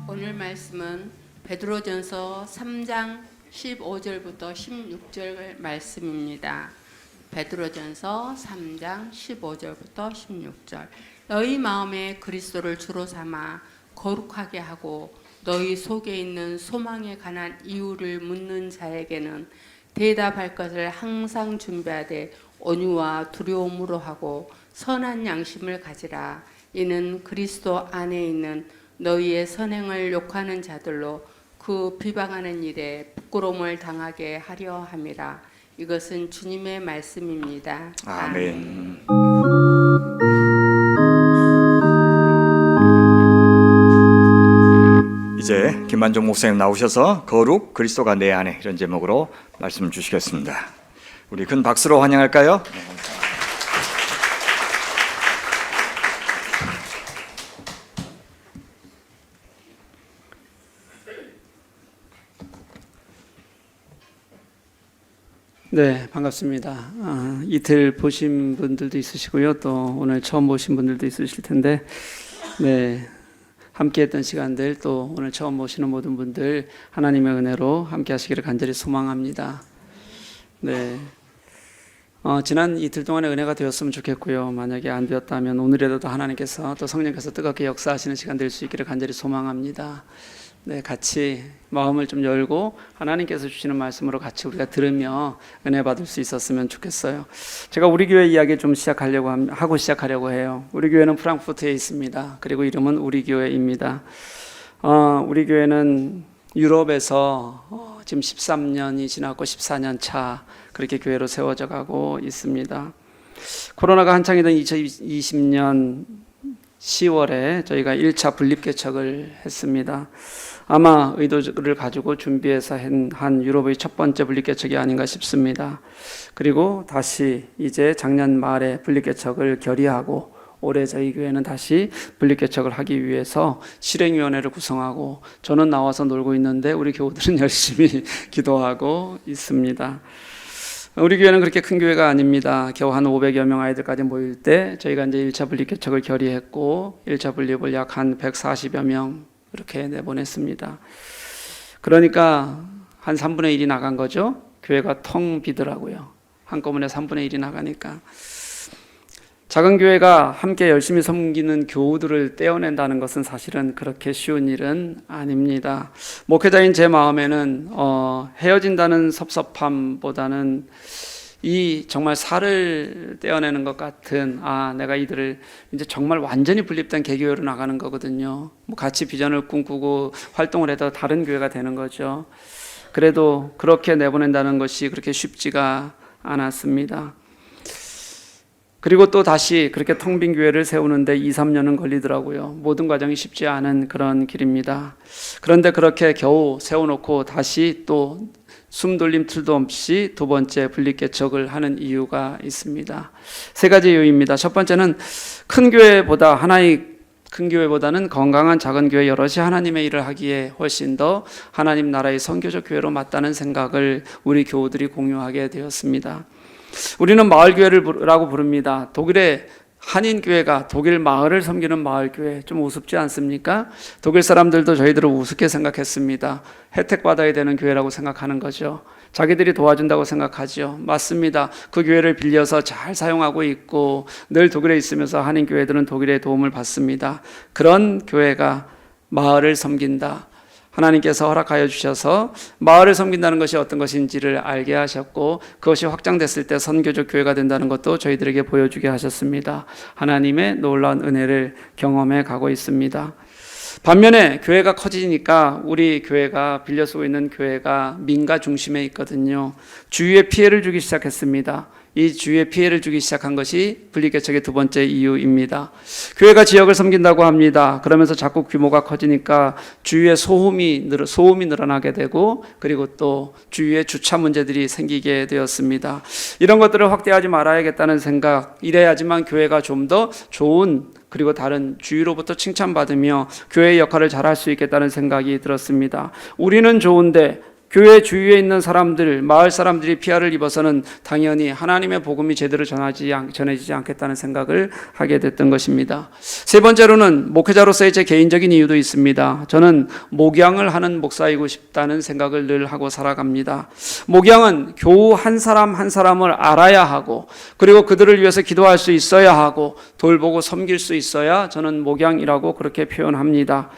오늘 말씀은 베드로전서 3장 15절부터 16절 말씀입니다. 베드로전서 3장 15절부터 16절. 너희 마음에 그리스도를 주로 삼아 거룩하게 하고 너희 속에 있는 소망에 관한 이유를 묻는 자에게는 대답할 것을 항상 준비하되 온유와 두려움으로 하고 선한 양심을 가지라. 이는 그리스도 안에 있는 너희의 선행을 욕하는 자들로 그 비방하는 일에 부끄러움을 당하게 하려 함이라. 이것은 주님의 말씀입니다. 아멘. 이제 김만종 목사님 나오셔서 거룩 그리스도가 내 안에 이런 제목으로 말씀을 주시겠습니다. 우리 큰 박수로 환영할까요? 네, 반갑습니다. 이틀 보신 분들도 있으시고요. 또 오늘 처음 보신 분들도 있으실 텐데, 네, 함께 했던 시간들, 또 오늘 처음 보시는 모든 분들 하나님의 은혜로 함께 하시기를 간절히 소망합니다. 네, 지난 이틀 동안의 은혜가 되었으면 좋겠고요. 만약에 안 되었다면 오늘이라도 하나님께서 또 성령께서 뜨겁게 역사하시는 시간 될 수 있기를 간절히 소망합니다. 네, 같이 마음을 좀 열고 하나님께서 주시는 말씀으로 같이 우리가 들으며 은혜 받을 수 있었으면 좋겠어요. 제가 우리 교회 이야기 좀 시작하려고 해요. 우리 교회는 프랑크푸르트에 있습니다. 그리고 이름은 우리 교회입니다. 우리 교회는 유럽에서 지금 13년이 지났고 14년 차 그렇게 교회로 세워져 가고 있습니다. 코로나가 한창이던 2020년 10월에 저희가 1차 분립개척을 했습니다. 아마 의도를 가지고 준비해서 한 유럽의 첫 번째 분립개척이 아닌가 싶습니다. 그리고 다시 이제 작년 말에 분립개척을 결의하고 올해 저희 교회는 다시 분립개척을 하기 위해서 실행위원회를 구성하고 저는 나와서 놀고 있는데 우리 교우들은 열심히 기도하고 있습니다. 우리 교회는 그렇게 큰 교회가 아닙니다. 겨우 한 500여 명 아이들까지 모일 때 저희가 이제 1차 분립개척을 결의했고 1차 분립을 약 한 140여 명 이렇게 내보냈습니다. 그러니까 한 3분의 1이 나간 거죠. 교회가 텅 비더라고요. 한꺼번에 3분의 1이 나가니까. 작은 교회가 함께 열심히 섬기는 교우들을 떼어낸다는 것은 사실은 그렇게 쉬운 일은 아닙니다. 목회자인 제 마음에는 헤어진다는 섭섭함보다는 이 정말 살을 떼어내는 것 같은 내가 이들을 이제 정말 완전히 분립된 개교회로 나가는 거거든요. 뭐 같이 비전을 꿈꾸고 활동을 해도 다른 교회가 되는 거죠. 그래도 그렇게 내보낸다는 것이 그렇게 쉽지가 않았습니다. 그리고 또 다시 그렇게 텅 빈 교회를 세우는데 2, 3년은 걸리더라고요. 모든 과정이 쉽지 않은 그런 길입니다. 그런데 그렇게 겨우 세워놓고 다시 또 숨돌림 틀도 없이 두 번째 분립개척을 하는 이유가 있습니다. 세 가지 이유입니다. 첫 번째는 큰 교회보다 하나의 큰 교회보다는 건강한 작은 교회 여럿이 하나님의 일을 하기에 훨씬 더 하나님 나라의 선교적 교회로 맞다는 생각을 우리 교우들이 공유하게 되었습니다. 우리는 마을교회라고 부릅니다. 독일의 한인교회가 독일 마을을 섬기는 마을교회, 좀 우습지 않습니까? 독일 사람들도 저희들을 우습게 생각했습니다. 혜택 받아야 되는 교회라고 생각하는 거죠. 자기들이 도와준다고 생각하죠. 맞습니다. 그 교회를 빌려서 잘 사용하고 있고 늘 독일에 있으면서 한인교회들은 독일의 도움을 받습니다. 그런 교회가 마을을 섬긴다. 하나님께서 허락하여 주셔서 마을을 섬긴다는 것이 어떤 것인지를 알게 하셨고 그것이 확장됐을 때 선교적 교회가 된다는 것도 저희들에게 보여주게 하셨습니다. 하나님의 놀라운 은혜를 경험해 가고 있습니다. 반면에 교회가 커지니까 우리 교회가 빌려 쓰고 있는 교회가 민가 중심에 있거든요. 주위에 피해를 주기 시작했습니다. 이 주위에 피해를 주기 시작한 것이 분립개척의 두 번째 이유입니다. 교회가 지역을 섬긴다고 합니다. 그러면서 자꾸 규모가 커지니까 주위에 소음이 늘어나게 되고 그리고 또 주위에 주차 문제들이 생기게 되었습니다. 이런 것들을 확대하지 말아야겠다는 생각, 이래야지만 교회가 좀 더 좋은 그리고 다른 주위로부터 칭찬받으며 교회의 역할을 잘할 수 있겠다는 생각이 들었습니다. 우리는 좋은데 교회 주위에 있는 사람들, 마을 사람들이 피해를 입어서는 당연히 하나님의 복음이 제대로 전해지지 않겠다는 생각을 하게 됐던 것입니다. 세 번째로는 목회자로서의 제 개인적인 이유도 있습니다. 저는 목양을 하는 목사이고 싶다는 생각을 늘 하고 살아갑니다. 목양은 교우 한 사람 한 사람을 알아야 하고 그리고 그들을 위해서 기도할 수 있어야 하고 돌보고 섬길 수 있어야 저는 목양이라고 그렇게 표현합니다.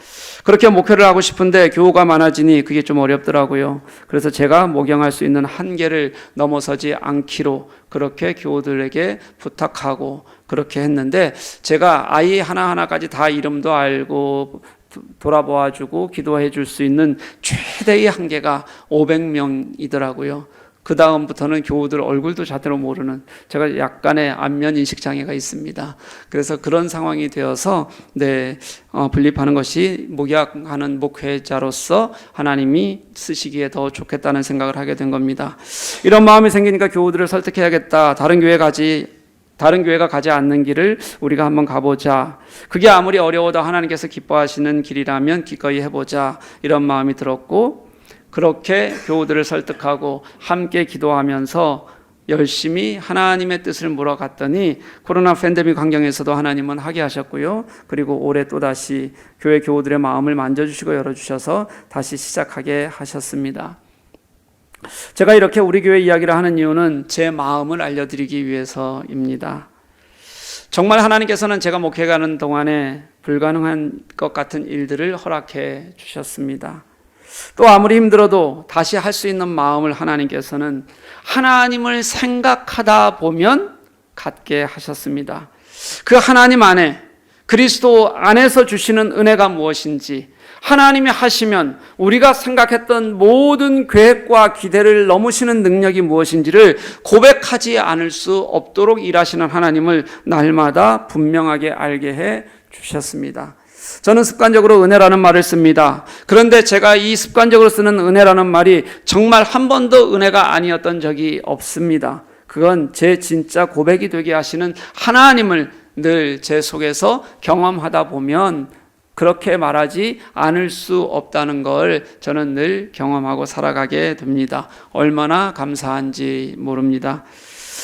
그렇게 목회를 하고 싶은데 교우가 많아지니 그게 좀 어렵더라고요. 그래서 제가 목양할 수 있는 한계를 넘어서지 않기로 그렇게 교우들에게 부탁하고 그렇게 했는데 제가 아이 하나하나까지 다 이름도 알고 돌아보아주고 기도해 줄 수 있는 최대의 한계가 500명이더라고요. 그 다음부터는 교우들 얼굴도 제대로 모르는, 제가 약간의 안면 인식 장애가 있습니다. 그래서 그런 상황이 되어서 분립하는 것이 목양하는 목회자로서 하나님이 쓰시기에 더 좋겠다는 생각을 하게 된 겁니다. 이런 마음이 생기니까 교우들을 설득해야겠다. 다른 교회가 가지 않는 길을 우리가 한번 가보자. 그게 아무리 어려워도 하나님께서 기뻐하시는 길이라면 기꺼이 해보자. 이런 마음이 들었고 그렇게 교우들을 설득하고 함께 기도하면서 열심히 하나님의 뜻을 물어갔더니 코로나 팬데믹 환경에서도 하나님은 하게 하셨고요. 그리고 올해 또다시 교회 교우들의 마음을 만져주시고 열어주셔서 다시 시작하게 하셨습니다. 제가 이렇게 우리 교회 이야기를 하는 이유는 제 마음을 알려드리기 위해서입니다. 정말 하나님께서는 제가 목회가는 동안에 불가능한 것 같은 일들을 허락해 주셨습니다. 또 아무리 힘들어도 다시 할 수 있는 마음을 하나님께서는 하나님을 생각하다 보면 갖게 하셨습니다. 그 하나님 안에 그리스도 안에서 주시는 은혜가 무엇인지, 하나님이 하시면 우리가 생각했던 모든 계획과 기대를 넘으시는 능력이 무엇인지를 고백하지 않을 수 없도록 일하시는 하나님을 날마다 분명하게 알게 해 주셨습니다. 저는 습관적으로 은혜라는 말을 씁니다. 그런데 제가 이 습관적으로 쓰는 은혜라는 말이 정말 한 번도 은혜가 아니었던 적이 없습니다. 그건 제 진짜 고백이 되게 하시는 하나님을 늘 제 속에서 경험하다 보면 그렇게 말하지 않을 수 없다는 걸 저는 늘 경험하고 살아가게 됩니다. 얼마나 감사한지 모릅니다.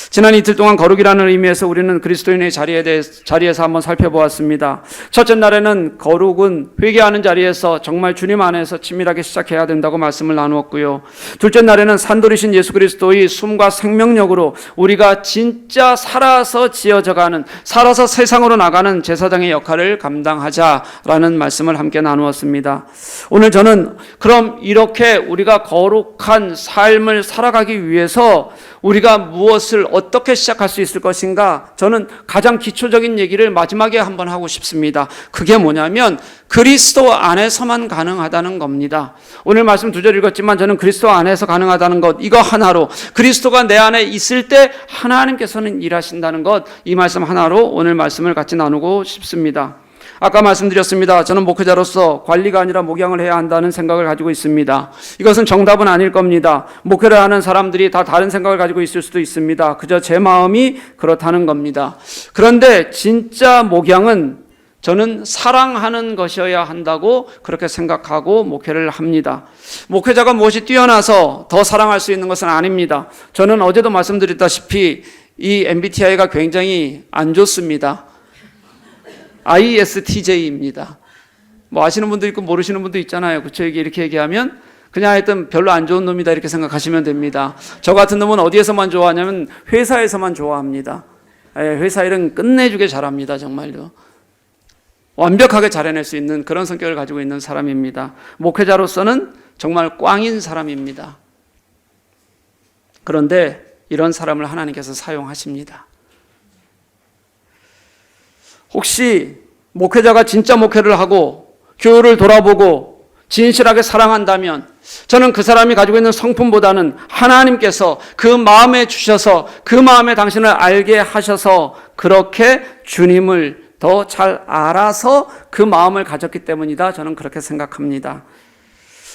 지난 이틀 동안 거룩이라는 의미에서 우리는 그리스도인의 자리에서 한번 살펴보았습니다. 첫째 날에는 거룩은 회개하는 자리에서 정말 주님 안에서 친밀하게 시작해야 된다고 말씀을 나누었고요. 둘째 날에는 산돌이신 예수 그리스도의 숨과 생명력으로 우리가 진짜 살아서 지어져가는, 살아서 세상으로 나가는 제사장의 역할을 감당하자라는 말씀을 함께 나누었습니다. 오늘 저는 그럼 이렇게 우리가 거룩한 삶을 살아가기 위해서 우리가 무엇을 이것을 어떻게 시작할 수 있을 것인가? 저는 가장 기초적인 얘기를 마지막에 한번 하고 싶습니다. 그게 뭐냐면 그리스도 안에서만 가능하다는 겁니다. 오늘 말씀 2절 읽었지만 저는 그리스도 안에서 가능하다는 것, 이거 하나로, 그리스도가 내 안에 있을 때 하나님께서는 일하신다는 것, 이 말씀 하나로 오늘 말씀을 같이 나누고 싶습니다. 아까 말씀드렸습니다. 저는 목회자로서 관리가 아니라 목양을 해야 한다는 생각을 가지고 있습니다. 이것은 정답은 아닐 겁니다. 목회를 하는 사람들이 다 다른 생각을 가지고 있을 수도 있습니다. 그저 제 마음이 그렇다는 겁니다. 그런데 진짜 목양은 저는 사랑하는 것이어야 한다고 그렇게 생각하고 목회를 합니다. 목회자가 무엇이 뛰어나서 더 사랑할 수 있는 것은 아닙니다. 저는 어제도 말씀드렸다시피 이 MBTI가 굉장히 안 좋습니다. ISTJ입니다. 뭐 아시는 분도 있고 모르시는 분도 있잖아요. 그쵸? 이렇게 얘기하면 그냥 하여튼 별로 안 좋은 놈이다 이렇게 생각하시면 됩니다. 저 같은 놈은 어디에서만 좋아하냐면 회사에서만 좋아합니다. 회사 일은 끝내주게 잘합니다. 정말요. 완벽하게 잘 해낼 수 있는 그런 성격을 가지고 있는 사람입니다. 목회자로서는 정말 꽝인 사람입니다. 그런데 이런 사람을 하나님께서 사용하십니다. 혹시 목회자가 진짜 목회를 하고 교회를 돌아보고 진실하게 사랑한다면 저는 그 사람이 가지고 있는 성품보다는 하나님께서 그 마음에 주셔서 그 마음에 당신을 알게 하셔서 그렇게 주님을 더 잘 알아서 그 마음을 가졌기 때문이다. 저는 그렇게 생각합니다.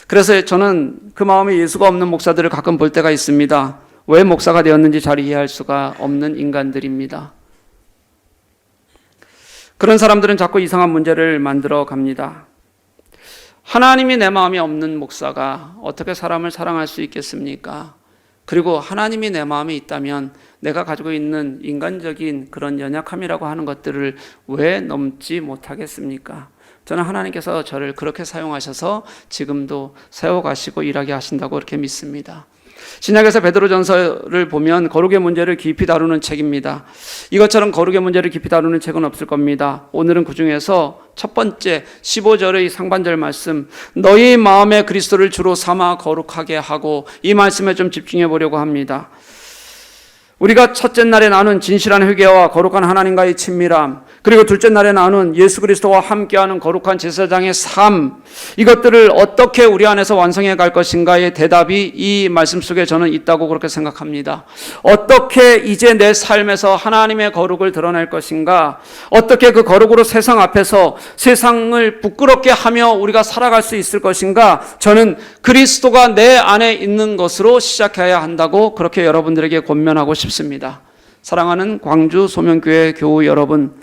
그래서 저는 그 마음에 예수가 없는 목사들을 가끔 볼 때가 있습니다. 왜 목사가 되었는지 잘 이해할 수가 없는 인간들입니다. 그런 사람들은 자꾸 이상한 문제를 만들어 갑니다. 하나님이 내 마음에 없는 목사가 어떻게 사람을 사랑할 수 있겠습니까? 그리고 하나님이 내 마음에 있다면 내가 가지고 있는 인간적인 그런 연약함이라고 하는 것들을 왜 넘지 못하겠습니까? 저는 하나님께서 저를 그렇게 사용하셔서 지금도 세워가시고 일하게 하신다고 그렇게 믿습니다. 신약에서 베드로전서를 보면 거룩의 문제를 깊이 다루는 책입니다. 이것처럼 거룩의 문제를 깊이 다루는 책은 없을 겁니다. 오늘은 그 중에서 첫 번째 15절의 상반절 말씀, 너희 마음에 그리스도를 주로 삼아 거룩하게 하고, 이 말씀에 좀 집중해 보려고 합니다. 우리가 첫째 날에 나눈 진실한 회개와 거룩한 하나님과의 친밀함, 그리고 둘째 날에 나눈 예수 그리스도와 함께하는 거룩한 제사장의 삶, 이것들을 어떻게 우리 안에서 완성해 갈 것인가의 대답이 이 말씀 속에 저는 있다고 그렇게 생각합니다. 어떻게 이제 내 삶에서 하나님의 거룩을 드러낼 것인가, 어떻게 그 거룩으로 세상 앞에서 세상을 부끄럽게 하며 우리가 살아갈 수 있을 것인가, 저는 그리스도가 내 안에 있는 것으로 시작해야 한다고 그렇게 여러분들에게 권면하고 싶습니다. 사랑하는 광주 소명교회 교우 여러분,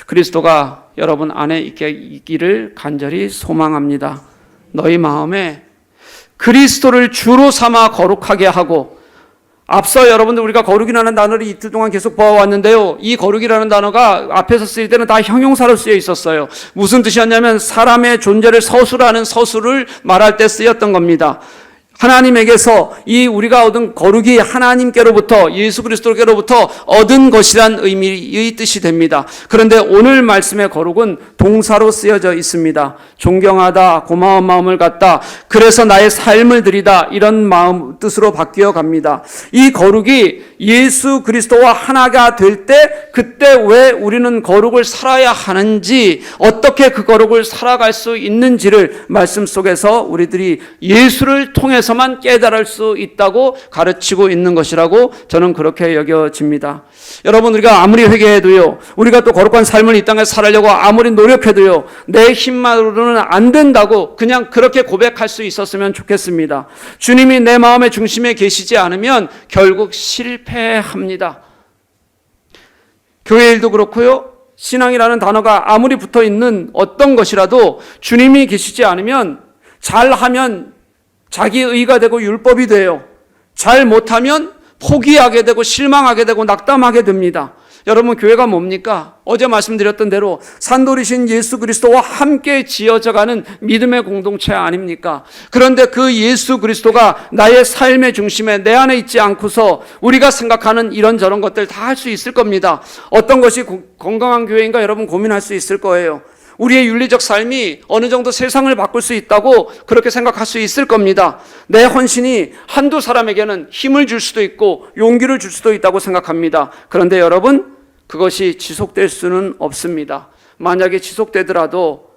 그리스도가 여러분 안에 있기를 간절히 소망합니다. 너희 마음에 그리스도를 주로 삼아 거룩하게 하고, 앞서 여러분들 우리가 거룩이라는 단어를 이틀 동안 계속 보아왔는데요. 이 거룩이라는 단어가 앞에서 쓰일 때는 다 형용사로 쓰여 있었어요. 무슨 뜻이었냐면 사람의 존재를 서술하는 서술을 말할 때 쓰였던 겁니다. 하나님에게서 이 우리가 얻은 거룩이 하나님께로부터, 예수 그리스도께로부터 얻은 것이란 의미의 뜻이 됩니다. 그런데 오늘 말씀의 거룩은 동사로 쓰여져 있습니다. 존경하다, 고마운 마음을 갖다, 그래서 나의 삶을 드리다, 이런 마음 뜻으로 바뀌어 갑니다. 이 거룩이 예수 그리스도와 하나가 될 때, 그때 왜 우리는 거룩을 살아야 하는지, 어떻게 그 거룩을 살아갈 수 있는지를 말씀 속에서 우리들이 예수를 통해서만 깨달을 수 있다고 가르치고 있는 것이라고 저는 그렇게 여겨집니다. 여러분, 우리가 아무리 회개해도요, 우리가 또 거룩한 삶을 이 땅에 살려고 아무리 노력해도요, 내 힘만으로는 안 된다고 그냥 그렇게 고백할 수 있었으면 좋겠습니다. 주님이 내 마음의 중심에 계시지 않으면 결국 실패합니다. 교회 일도 그렇고요, 신앙이라는 단어가 아무리 붙어 있는 어떤 것이라도 주님이 계시지 않으면 잘하면 자기 의가 되고 율법이 돼요. 잘 못하면 포기하게 되고 실망하게 되고 낙담하게 됩니다. 여러분, 교회가 뭡니까? 어제 말씀드렸던 대로 산돌이신 예수 그리스도와 함께 지어져가는 믿음의 공동체 아닙니까? 그런데 그 예수 그리스도가 나의 삶의 중심에 내 안에 있지 않고서 우리가 생각하는 이런저런 것들 다 할 수 있을 겁니다. 어떤 것이 건강한 교회인가 여러분 고민할 수 있을 거예요. 우리의 윤리적 삶이 어느 정도 세상을 바꿀 수 있다고 그렇게 생각할 수 있을 겁니다. 내 헌신이 한두 사람에게는 힘을 줄 수도 있고 용기를 줄 수도 있다고 생각합니다. 그런데 여러분, 그것이 지속될 수는 없습니다. 만약에 지속되더라도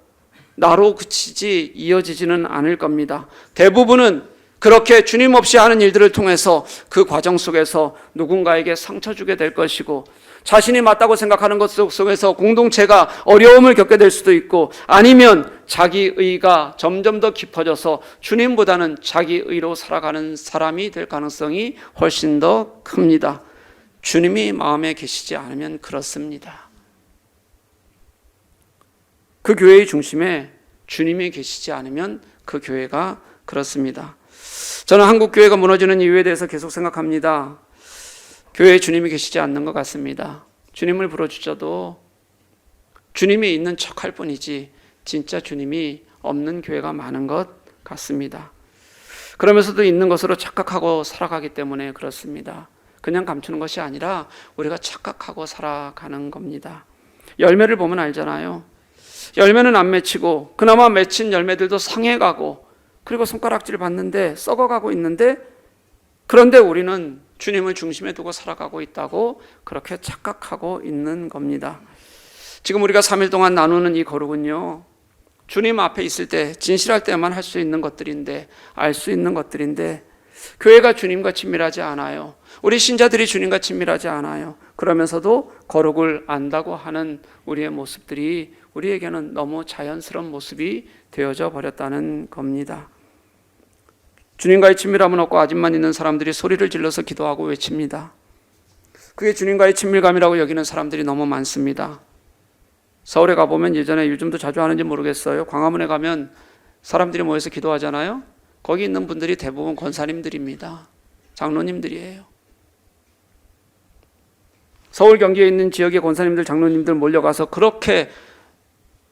나로 그치지 이어지지는 않을 겁니다. 대부분은 그렇게 주님 없이 하는 일들을 통해서 그 과정 속에서 누군가에게 상처 주게 될 것이고, 자신이 맞다고 생각하는 것 속에서 공동체가 어려움을 겪게 될 수도 있고, 아니면 자기의가 점점 더 깊어져서 주님보다는 자기의로 살아가는 사람이 될 가능성이 훨씬 더 큽니다. 주님이 마음에 계시지 않으면 그렇습니다. 그 교회의 중심에 주님이 계시지 않으면 그 교회가 그렇습니다. 저는 한국 교회가 무너지는 이유에 대해서 계속 생각합니다. 교회에 주님이 계시지 않는 것 같습니다. 주님을 불러주셔도 주님이 있는 척할 뿐이지 진짜 주님이 없는 교회가 많은 것 같습니다. 그러면서도 있는 것으로 착각하고 살아가기 때문에 그렇습니다. 그냥 감추는 것이 아니라 우리가 착각하고 살아가는 겁니다. 열매를 보면 알잖아요. 열매는 안 맺히고 그나마 맺힌 열매들도 상해가고, 그리고 손가락질 받는데 썩어가고 있는데, 그런데 우리는 주님을 중심에 두고 살아가고 있다고 그렇게 착각하고 있는 겁니다. 지금 우리가 3일 동안 나누는 이 거룩은요, 주님 앞에 있을 때 진실할 때만 할 수 있는 것들인데, 알 수 있는 것들인데, 교회가 주님과 친밀하지 않아요. 우리 신자들이 주님과 친밀하지 않아요. 그러면서도 거룩을 안다고 하는 우리의 모습들이 우리에게는 너무 자연스러운 모습이 되어져 버렸다는 겁니다. 주님과의 친밀함은 없고 아집만 있는 사람들이 소리를 질러서 기도하고 외칩니다. 그게 주님과의 친밀감이라고 여기는 사람들이 너무 많습니다. 서울에 가보면, 예전에 요즘도 자주 하는지 모르겠어요, 광화문에 가면 사람들이 모여서 기도하잖아요. 거기 있는 분들이 대부분 권사님들입니다. 장로님들이에요. 서울 경기에 있는 지역의 권사님들, 장로님들 몰려가서 그렇게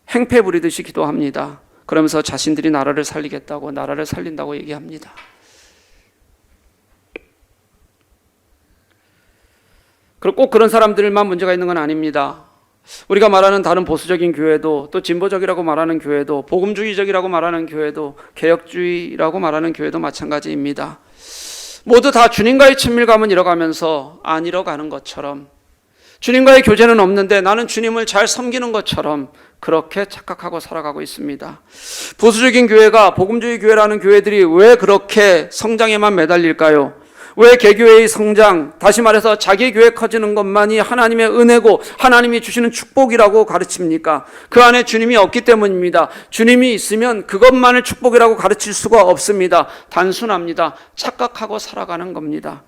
행패 부리듯이 기도합니다. 그러면서 자신들이 나라를 살리겠다고, 나라를 살린다고 얘기합니다. 그리고 꼭 그런 사람들만 문제가 있는 건 아닙니다. 우리가 말하는 다른 보수적인 교회도, 또 진보적이라고 말하는 교회도, 복음주의적이라고 말하는 교회도, 개혁주의라고 말하는 교회도 마찬가지입니다. 모두 다 주님과의 친밀감은 잃어가면서 안 잃어가는 것처럼, 주님과의 교제는 없는데 나는 주님을 잘 섬기는 것처럼 그렇게 착각하고 살아가고 있습니다. 보수적인 교회가 복음주의 교회라는 교회들이 왜 그렇게 성장에만 매달릴까요? 왜 개교회의 성장, 다시 말해서 자기 교회 커지는 것만이 하나님의 은혜고 하나님이 주시는 축복이라고 가르칩니까? 그 안에 주님이 없기 때문입니다. 주님이 있으면 그것만을 축복이라고 가르칠 수가 없습니다. 단순합니다. 착각하고 살아가는 겁니다.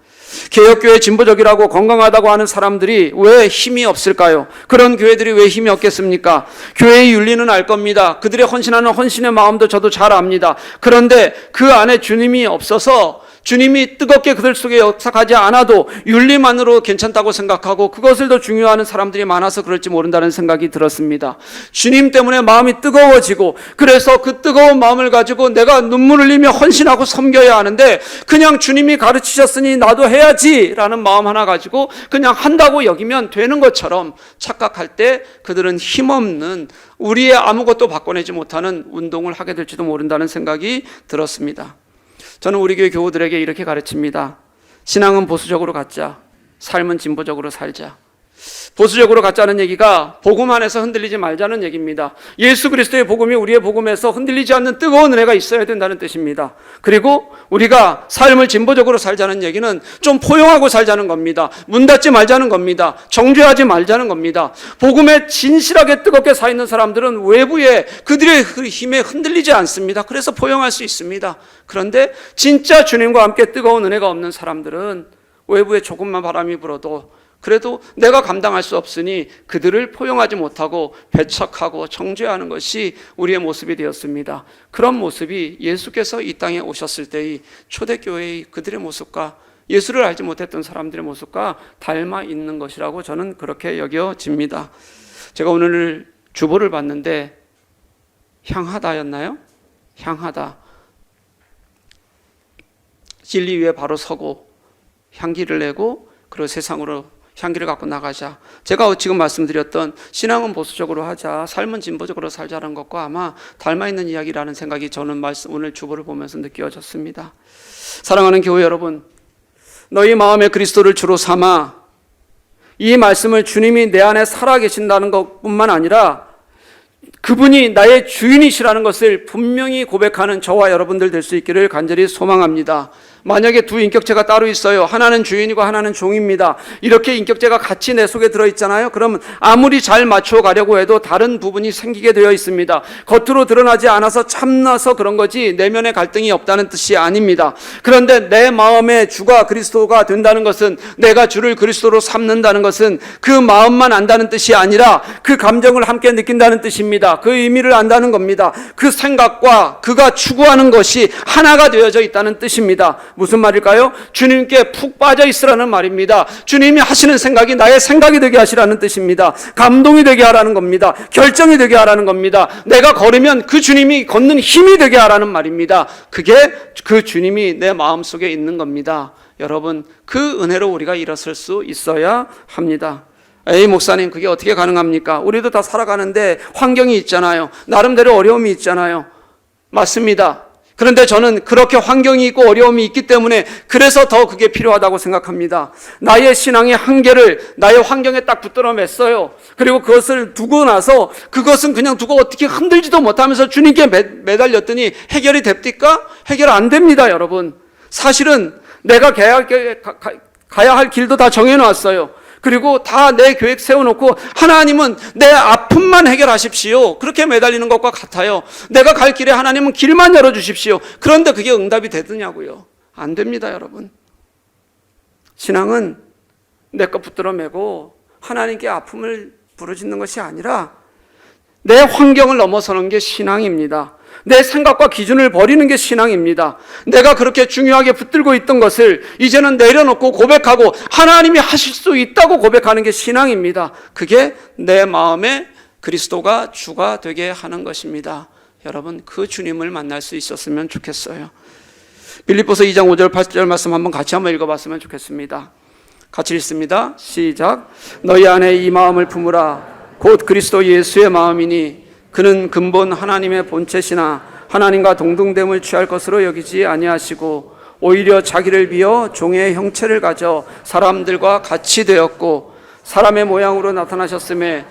개혁교회 진보적이라고 건강하다고 하는 사람들이 왜 힘이 없을까요? 그런 교회들이 왜 힘이 없겠습니까? 교회의 윤리는 알 겁니다. 그들의 헌신하는 헌신의 마음도 저도 잘 압니다. 그런데 그 안에 주님이 없어서, 주님이 뜨겁게 그들 속에 역사하지 않아도 윤리만으로 괜찮다고 생각하고 그것을 더 중요하는 사람들이 많아서 그럴지 모른다는 생각이 들었습니다. 주님 때문에 마음이 뜨거워지고, 그래서 그 뜨거운 마음을 가지고 내가 눈물 흘리며 헌신하고 섬겨야 하는데, 그냥 주님이 가르치셨으니 나도 해야지 라는 마음 하나 가지고 그냥 한다고 여기면 되는 것처럼 착각할 때 그들은 힘없는, 우리의 아무것도 바꿔내지 못하는 운동을 하게 될지도 모른다는 생각이 들었습니다. 저는 우리 교회 교우들에게 이렇게 가르칩니다. 신앙은 보수적으로 갖자, 삶은 진보적으로 살자. 보수적으로 갖자는 얘기가 복음 안에서 흔들리지 말자는 얘기입니다. 예수 그리스도의 복음이 우리의 복음에서 흔들리지 않는 뜨거운 은혜가 있어야 된다는 뜻입니다. 그리고 우리가 삶을 진보적으로 살자는 얘기는 좀 포용하고 살자는 겁니다. 문 닫지 말자는 겁니다. 정죄하지 말자는 겁니다. 복음에 진실하게 뜨겁게 사 있는 사람들은 외부에 그들의 힘에 흔들리지 않습니다. 그래서 포용할 수 있습니다. 그런데 진짜 주님과 함께 뜨거운 은혜가 없는 사람들은 외부에 조금만 바람이 불어도 그래도 내가 감당할 수 없으니 그들을 포용하지 못하고 배척하고 정죄하는 것이 우리의 모습이 되었습니다. 그런 모습이 예수께서 이 땅에 오셨을 때의 초대교회의 그들의 모습과 예수를 알지 못했던 사람들의 모습과 닮아 있는 것이라고 저는 그렇게 여겨집니다. 제가 오늘 주보를 봤는데 향하다였나요? 향하다. 진리 위에 바로 서고 향기를 내고, 그리고 세상으로 향기를 갖고 나가자. 제가 지금 말씀드렸던 신앙은 보수적으로 하자, 삶은 진보적으로 살자는 것과 아마 닮아있는 이야기라는 생각이 저는 오늘 주보를 보면서 느껴졌습니다. 사랑하는 교회 여러분, 너희 마음에 그리스도를 주로 삼아 이 말씀을 주님이 내 안에 살아계신다는 것뿐만 아니라 그분이 나의 주인이시라는 것을 분명히 고백하는 저와 여러분들 될 수 있기를 간절히 소망합니다. 만약에 두 인격체가 따로 있어요. 하나는 주인이고 하나는 종입니다. 이렇게 인격체가 같이 내 속에 들어있잖아요. 그러면 아무리 잘 맞춰가려고 해도 다른 부분이 생기게 되어 있습니다. 겉으로 드러나지 않아서 참나서 그런 거지 내면의 갈등이 없다는 뜻이 아닙니다. 그런데 내 마음의 주가 그리스도가 된다는 것은, 내가 주를 그리스도로 삼는다는 것은 그 마음만 안다는 뜻이 아니라 그 감정을 함께 느낀다는 뜻입니다. 그 의미를 안다는 겁니다. 그 생각과 그가 추구하는 것이 하나가 되어져 있다는 뜻입니다. 무슨 말일까요? 주님께 푹 빠져 있으라는 말입니다. 주님이 하시는 생각이 나의 생각이 되게 하시라는 뜻입니다. 감동이 되게 하라는 겁니다. 결정이 되게 하라는 겁니다. 내가 걸으면 그 주님이 걷는 힘이 되게 하라는 말입니다. 그게 그 주님이 내 마음속에 있는 겁니다. 여러분, 그 은혜로 우리가 일어설 수 있어야 합니다. 에이 목사님, 그게 어떻게 가능합니까? 우리도 다 살아가는데 환경이 있잖아요. 나름대로 어려움이 있잖아요. 맞습니다. 그런데 저는 그렇게 환경이 있고 어려움이 있기 때문에 그래서 더 그게 필요하다고 생각합니다. 나의 신앙의 한계를 나의 환경에 딱 붙들어 맸어요. 그리고 그것을 두고 나서 그것은 그냥 두고 어떻게 흔들지도 못하면서 주님께 매달렸더니 해결이 됩니까? 해결 안 됩니다, 여러분. 사실은 내가 가야 할 길도 다 정해놨어요. 그리고 다 내 계획 세워놓고 하나님은 내 아픔만 해결하십시오. 그렇게 매달리는 것과 같아요. 내가 갈 길에 하나님은 길만 열어주십시오. 그런데 그게 응답이 되느냐고요. 안 됩니다, 여러분. 신앙은 내 것 붙들어 매고 하나님께 아픔을 부르짖는 것이 아니라 내 환경을 넘어서는 게 신앙입니다. 내 생각과 기준을 버리는 게 신앙입니다. 내가 그렇게 중요하게 붙들고 있던 것을 이제는 내려놓고 고백하고 하나님이 하실 수 있다고 고백하는 게 신앙입니다. 그게 내 마음에 그리스도가 주가 되게 하는 것입니다. 여러분, 그 주님을 만날 수 있었으면 좋겠어요. 빌립보서 2장 5절 8절 말씀 한번 같이 한번 읽어봤으면 좋겠습니다. 같이 읽습니다. 시작. 너희 안에 이 마음을 품으라. 곧 그리스도 예수의 마음이니 그는 근본 하나님의 본체시나 하나님과 동등됨을 취할 것으로 여기지 아니하시고 오히려 자기를 비어 종의 형체를 가져 사람들과 같이 되었고 사람의 모양으로 나타나셨음에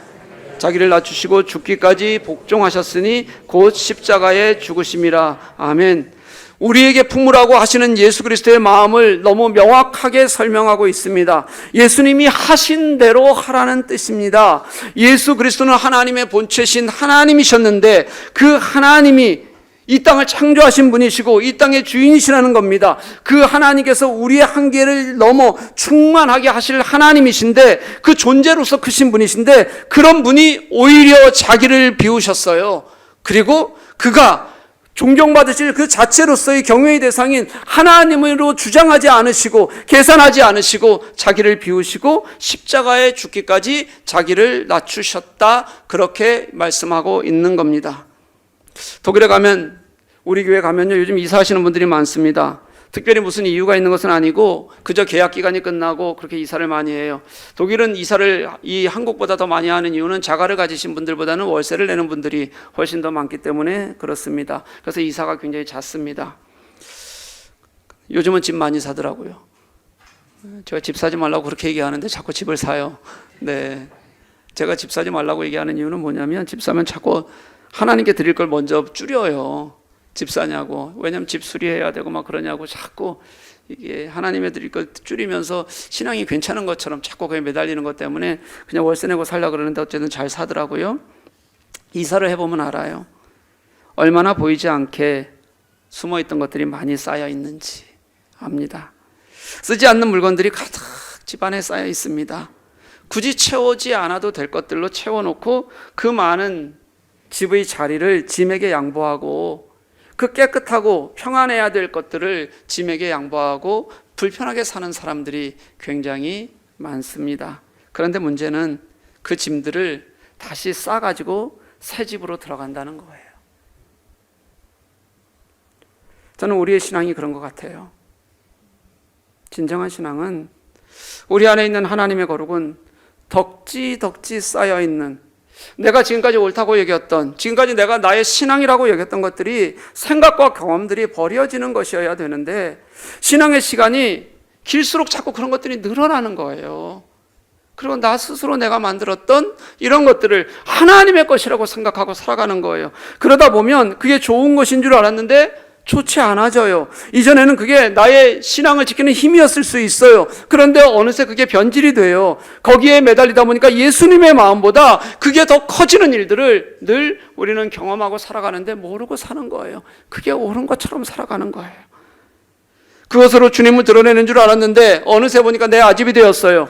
자기를 낮추시고 죽기까지 복종하셨으니 곧 십자가에 죽으심이라. 아멘. 우리에게 품으라고 하시는 예수 그리스도의 마음을 너무 명확하게 설명하고 있습니다. 예수님이 하신 대로 하라는 뜻입니다. 예수 그리스도는 하나님의 본체신 하나님이셨는데 그 하나님이 이 땅을 창조하신 분이시고 이 땅의 주인이시라는 겁니다. 그 하나님께서 우리의 한계를 넘어 충만하게 하실 하나님이신데 그 존재로서 크신 분이신데 그런 분이 오히려 자기를 비우셨어요. 그리고 그가 존경받으실 그 자체로서의 경외의 대상인 하나님으로 주장하지 않으시고 계산하지 않으시고 자기를 비우시고 십자가에 죽기까지 자기를 낮추셨다. 그렇게 말씀하고 있는 겁니다. 독일에 가면, 우리 교회 가면요, 요즘 이사하시는 분들이 많습니다. 특별히 무슨 이유가 있는 것은 아니고 그저 계약 기간이 끝나고 그렇게 이사를 많이 해요. 독일은 이사를 이 한국보다 더 많이 하는 이유는 자가를 가지신 분들보다는 월세를 내는 분들이 훨씬 더 많기 때문에 그렇습니다. 그래서 이사가 굉장히 잦습니다. 요즘은 집 많이 사더라고요. 제가 집 사지 말라고 그렇게 얘기하는데 자꾸 집을 사요. 네, 제가 집 사지 말라고 얘기하는 이유는 뭐냐면 집 사면 자꾸 하나님께 드릴 걸 먼저 줄여요. 집 사냐고. 왜냐면 집 수리해야 되고 막 그러냐고 자꾸 이게 하나님의 드릴 걸 줄이면서 신앙이 괜찮은 것처럼 자꾸 그게 매달리는 것 때문에 그냥 월세 내고 살려고 그러는데 어쨌든 잘 사더라고요. 이사를 해보면 알아요. 얼마나 보이지 않게 숨어있던 것들이 많이 쌓여 있는지 압니다. 쓰지 않는 물건들이 가득 집안에 쌓여 있습니다. 굳이 채우지 않아도 될 것들로 채워놓고 그 많은 집의 자리를 짐에게 양보하고 그 깨끗하고 평안해야 될 것들을 짐에게 양보하고 불편하게 사는 사람들이 굉장히 많습니다. 그런데 문제는 그 짐들을 다시 싸가지고 새 집으로 들어간다는 거예요. 저는 우리의 신앙이 그런 것 같아요. 진정한 신앙은 우리 안에 있는 하나님의 거룩은 덕지 쌓여 있는, 내가 지금까지 옳다고 여겼던, 지금까지 내가 나의 신앙이라고 여겼던 것들이, 생각과 경험들이 버려지는 것이어야 되는데, 신앙의 시간이 길수록 자꾸 그런 것들이 늘어나는 거예요. 그리고 나 스스로 내가 만들었던 이런 것들을 하나님의 것이라고 생각하고 살아가는 거예요. 그러다 보면 그게 좋은 것인 줄 알았는데 좋지 않아져요. 이전에는 그게 나의 신앙을 지키는 힘이었을 수 있어요. 그런데 어느새 그게 변질이 돼요. 거기에 매달리다 보니까 예수님의 마음보다 그게 더 커지는 일들을 늘 우리는 경험하고 살아가는데 모르고 사는 거예요. 그게 옳은 것처럼 살아가는 거예요. 그것으로 주님을 드러내는 줄 알았는데 어느새 보니까 내 아집이 되었어요.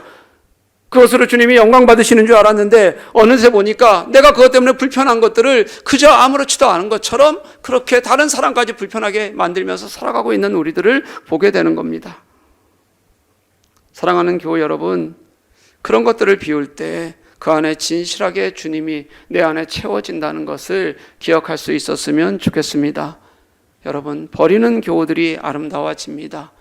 그것으로 주님이 영광 받으시는 줄 알았는데 어느새 보니까 내가 그것 때문에 불편한 것들을 그저 아무렇지도 않은 것처럼 그렇게 다른 사람까지 불편하게 만들면서 살아가고 있는 우리들을 보게 되는 겁니다. 사랑하는 교회 여러분, 그런 것들을 비울 때 그 안에 진실하게 주님이 내 안에 채워진다는 것을 기억할 수 있었으면 좋겠습니다. 여러분, 버리는 교우들이 아름다워집니다.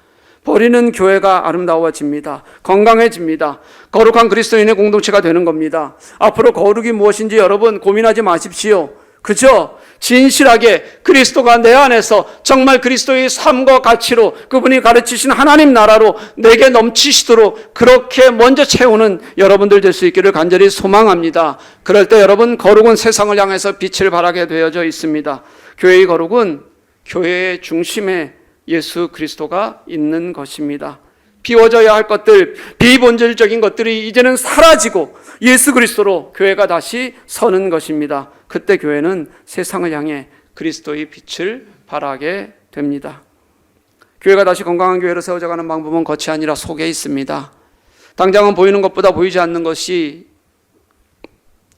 버리는 교회가 아름다워집니다. 건강해집니다. 거룩한 그리스도인의 공동체가 되는 겁니다. 앞으로 거룩이 무엇인지 여러분 고민하지 마십시오. 그저 진실하게 그리스도가 내 안에서 정말 그리스도의 삶과 가치로, 그분이 가르치신 하나님 나라로 내게 넘치시도록 그렇게 먼저 채우는 여러분들 될 수 있기를 간절히 소망합니다. 그럴 때 여러분, 거룩은 세상을 향해서 빛을 발하게 되어져 있습니다. 교회의 거룩은 교회의 중심에 예수 그리스도가 있는 것입니다. 비워져야 할 것들, 비본질적인 것들이 이제는 사라지고 예수 그리스도로 교회가 다시 서는 것입니다. 그때 교회는 세상을 향해 그리스도의 빛을 발하게 됩니다. 교회가 다시 건강한 교회로 세워져가는 방법은 겉이 아니라 속에 있습니다. 당장은 보이는 것보다 보이지 않는 것이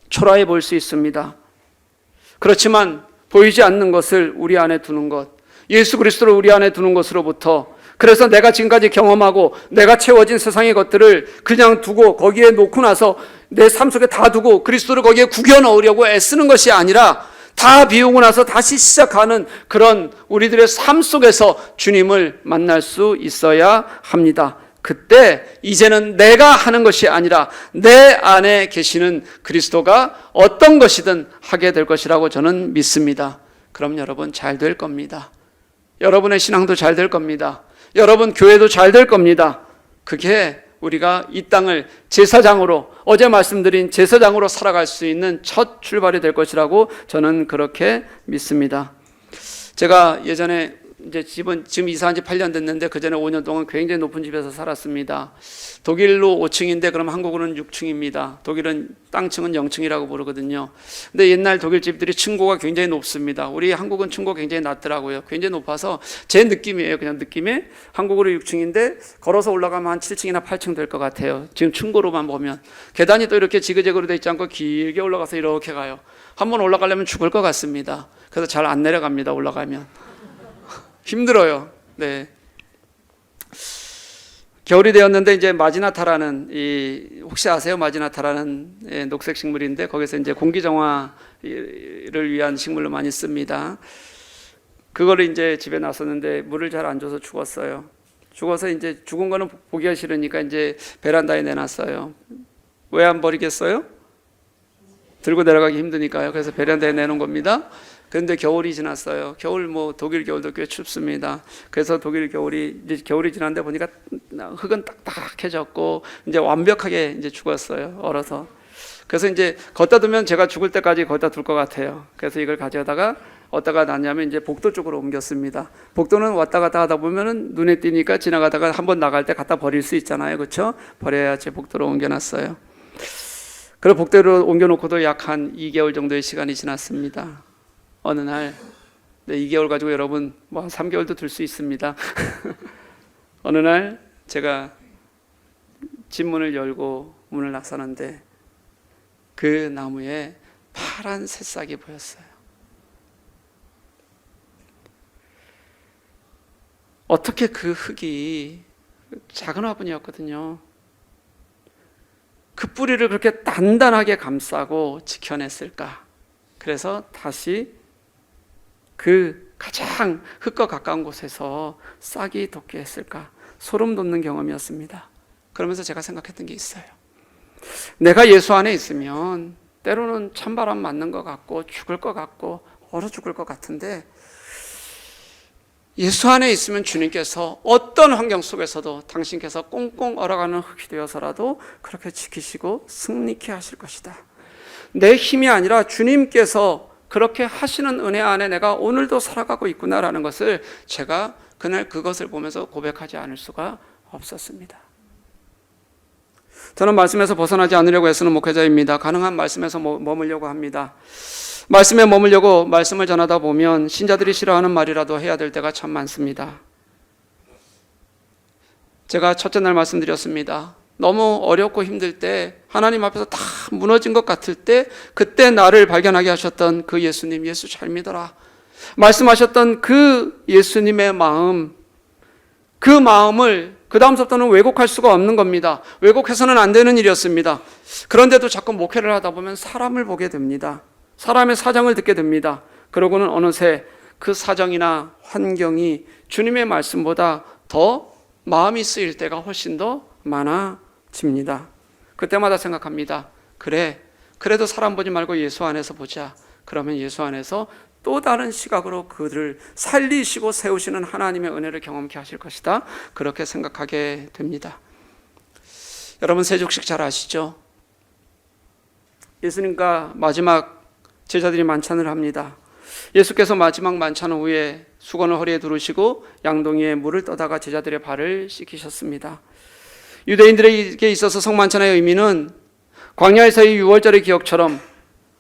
초라해 보일 수 있습니다. 그렇지만 보이지 않는 것을 우리 안에 두는 것, 예수 그리스도를 우리 안에 두는 것으로부터, 그래서 내가 지금까지 경험하고 내가 채워진 세상의 것들을 그냥 두고 거기에 놓고 나서 내 삶 속에 다 두고 그리스도를 거기에 구겨 넣으려고 애쓰는 것이 아니라 다 비우고 나서 다시 시작하는 그런 우리들의 삶 속에서 주님을 만날 수 있어야 합니다. 그때 이제는 내가 하는 것이 아니라 내 안에 계시는 그리스도가 어떤 것이든 하게 될 것이라고 저는 믿습니다. 그럼 여러분 잘 될 겁니다. 여러분의 신앙도 잘 될 겁니다. 여러분 교회도 잘 될 겁니다. 그게 우리가 이 땅을 제사장으로, 어제 말씀드린 제사장으로 살아갈 수 있는 첫 출발이 될 것이라고 저는 그렇게 믿습니다. 제가 예전에 이제 지금 이사한 지 8년 됐는데 그 전에 5년 동안 굉장히 높은 집에서 살았습니다. 독일로 5층인데 그럼 한국으로는 6층입니다. 독일은 땅층은 0층이라고 부르거든요. 근데 옛날 독일 집들이 층고가 굉장히 높습니다. 우리 한국은 층고가 굉장히 낮더라고요. 굉장히 높아서 제 느낌이에요. 그냥 느낌에 한국으로 6층인데 걸어서 올라가면 한 7층이나 8층 될 것 같아요. 지금 층고로만 보면. 계단이 또 이렇게 지그재그로 돼 있지 않고 길게 올라가서 이렇게 가요. 한번 올라가려면 죽을 것 같습니다. 그래서 잘 안 내려갑니다. 올라가면. 힘들어요. 네. 겨울이 되었는데 이제 마지나타라는, 혹시 아세요? 마지나타라는 녹색 식물인데 거기서 이제 공기 정화를 위한 식물로 많이 씁니다. 그거를 이제 집에 놨었는데 물을 잘 안 줘서 죽었어요. 죽어서 이제 죽은 거는 보기가 싫으니까 이제 베란다에 내놨어요. 왜 안 버리겠어요? 들고 내려가기 힘드니까요. 그래서 베란다에 내놓은 겁니다. 그런데 겨울이 지났어요. 겨울 독일 겨울도 꽤 춥습니다. 그래서 독일 겨울이 이제 겨울이 지났는데 보니까 흙은 딱딱해졌고 이제 완벽하게 이제 죽었어요. 얼어서. 그래서 이제 걷다 두면 제가 죽을 때까지 걷다 둘 것 같아요. 그래서 이걸 가져다가 어디다가 놨냐면 이제 복도 쪽으로 옮겼습니다. 복도는 왔다 갔다 하다 보면은 눈에 띄니까 지나가다가 한번 나갈 때 갖다 버릴 수 있잖아요. 그렇죠? 버려야지 복도로 옮겨놨어요. 그리고 복도로 옮겨놓고도 약 한 2개월 정도의 시간이 지났습니다. 어느 날, 2개월 가지고 여러분 한 3개월도 둘 수 있습니다. 어느 날 제가 집 문을 열고 문을 나서는데 그 나무에 파란 새싹이 보였어요. 어떻게 그 흙이 작은 화분이었거든요. 그 뿌리를 그렇게 단단하게 감싸고 지켜냈을까? 그래서 다시 그 가장 흙과 가까운 곳에서 싹이 돋게 했을까? 소름 돋는 경험이었습니다. 그러면서 제가 생각했던 게 있어요. 내가 예수 안에 있으면 때로는 찬바람 맞는 것 같고 죽을 것 같고 얼어 죽을 것 같은데, 예수 안에 있으면 주님께서 어떤 환경 속에서도 당신께서 꽁꽁 얼어가는 흙이 되어서라도 그렇게 지키시고 승리케 하실 것이다. 내 힘이 아니라 주님께서 그렇게 하시는 은혜 안에 내가 오늘도 살아가고 있구나라는 것을 제가 그날 그것을 보면서 고백하지 않을 수가 없었습니다. 저는 말씀에서 벗어나지 않으려고 애쓰는 목회자입니다. 가능한 말씀에서 머물려고 합니다. 말씀에 머물려고 말씀을 전하다 보면 신자들이 싫어하는 말이라도 해야 될 때가 참 많습니다. 제가 첫째 날 말씀드렸습니다. 너무 어렵고 힘들 때, 하나님 앞에서 다 무너진 것 같을 때, 그때 나를 발견하게 하셨던 그 예수님, 예수 잘 믿어라 말씀하셨던 그 예수님의 마음, 그 마음을 그 다음부터는 왜곡할 수가 없는 겁니다. 왜곡해서는 안 되는 일이었습니다. 그런데도 자꾸 목회를 하다 보면 사람을 보게 됩니다. 사람의 사정을 듣게 됩니다. 그러고는 어느새 그 사정이나 환경이 주님의 말씀보다 더 마음이 쓰일 때가 훨씬 더 많아집니다. 그때마다 생각합니다. 그래도 사람 보지 말고 예수 안에서 보자. 그러면 예수 안에서 또 다른 시각으로 그들을 살리시고 세우시는 하나님의 은혜를 경험케 하실 것이다. 그렇게 생각하게 됩니다. 여러분, 세족식 잘 아시죠? 예수님과 마지막 제자들이 만찬을 합니다. 예수께서 마지막 만찬 후에 수건을 허리에 두르시고 양동이에 물을 떠다가 제자들의 발을 씻기셨습니다. 유대인들에게 있어서 성만찬의 의미는 광야에서의 유월절의 기억처럼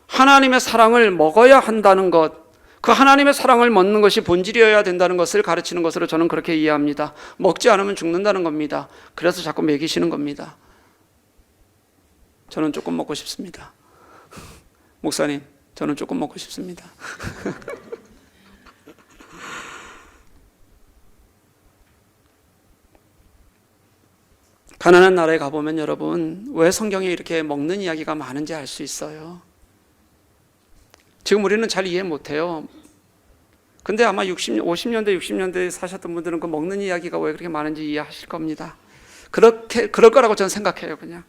하나님의 사랑을 먹어야 한다는 것, 그 하나님의 사랑을 먹는 것이 본질이어야 된다는 것을 가르치는 것으로 저는 그렇게 이해합니다. 먹지 않으면 죽는다는 겁니다. 그래서 자꾸 먹이시는 겁니다. 저는 조금 먹고 싶습니다. 목사님, 저는 조금 먹고 싶습니다. 가나안 나라에 가보면 여러분, 왜 성경에 이렇게 먹는 이야기가 많은지 알 수 있어요. 지금 우리는 잘 이해 못해요. 근데 아마 50년대, 60년대에 사셨던 분들은 그 먹는 이야기가 왜 그렇게 많은지 이해하실 겁니다. 그럴 거라고 저는 생각해요, 그냥.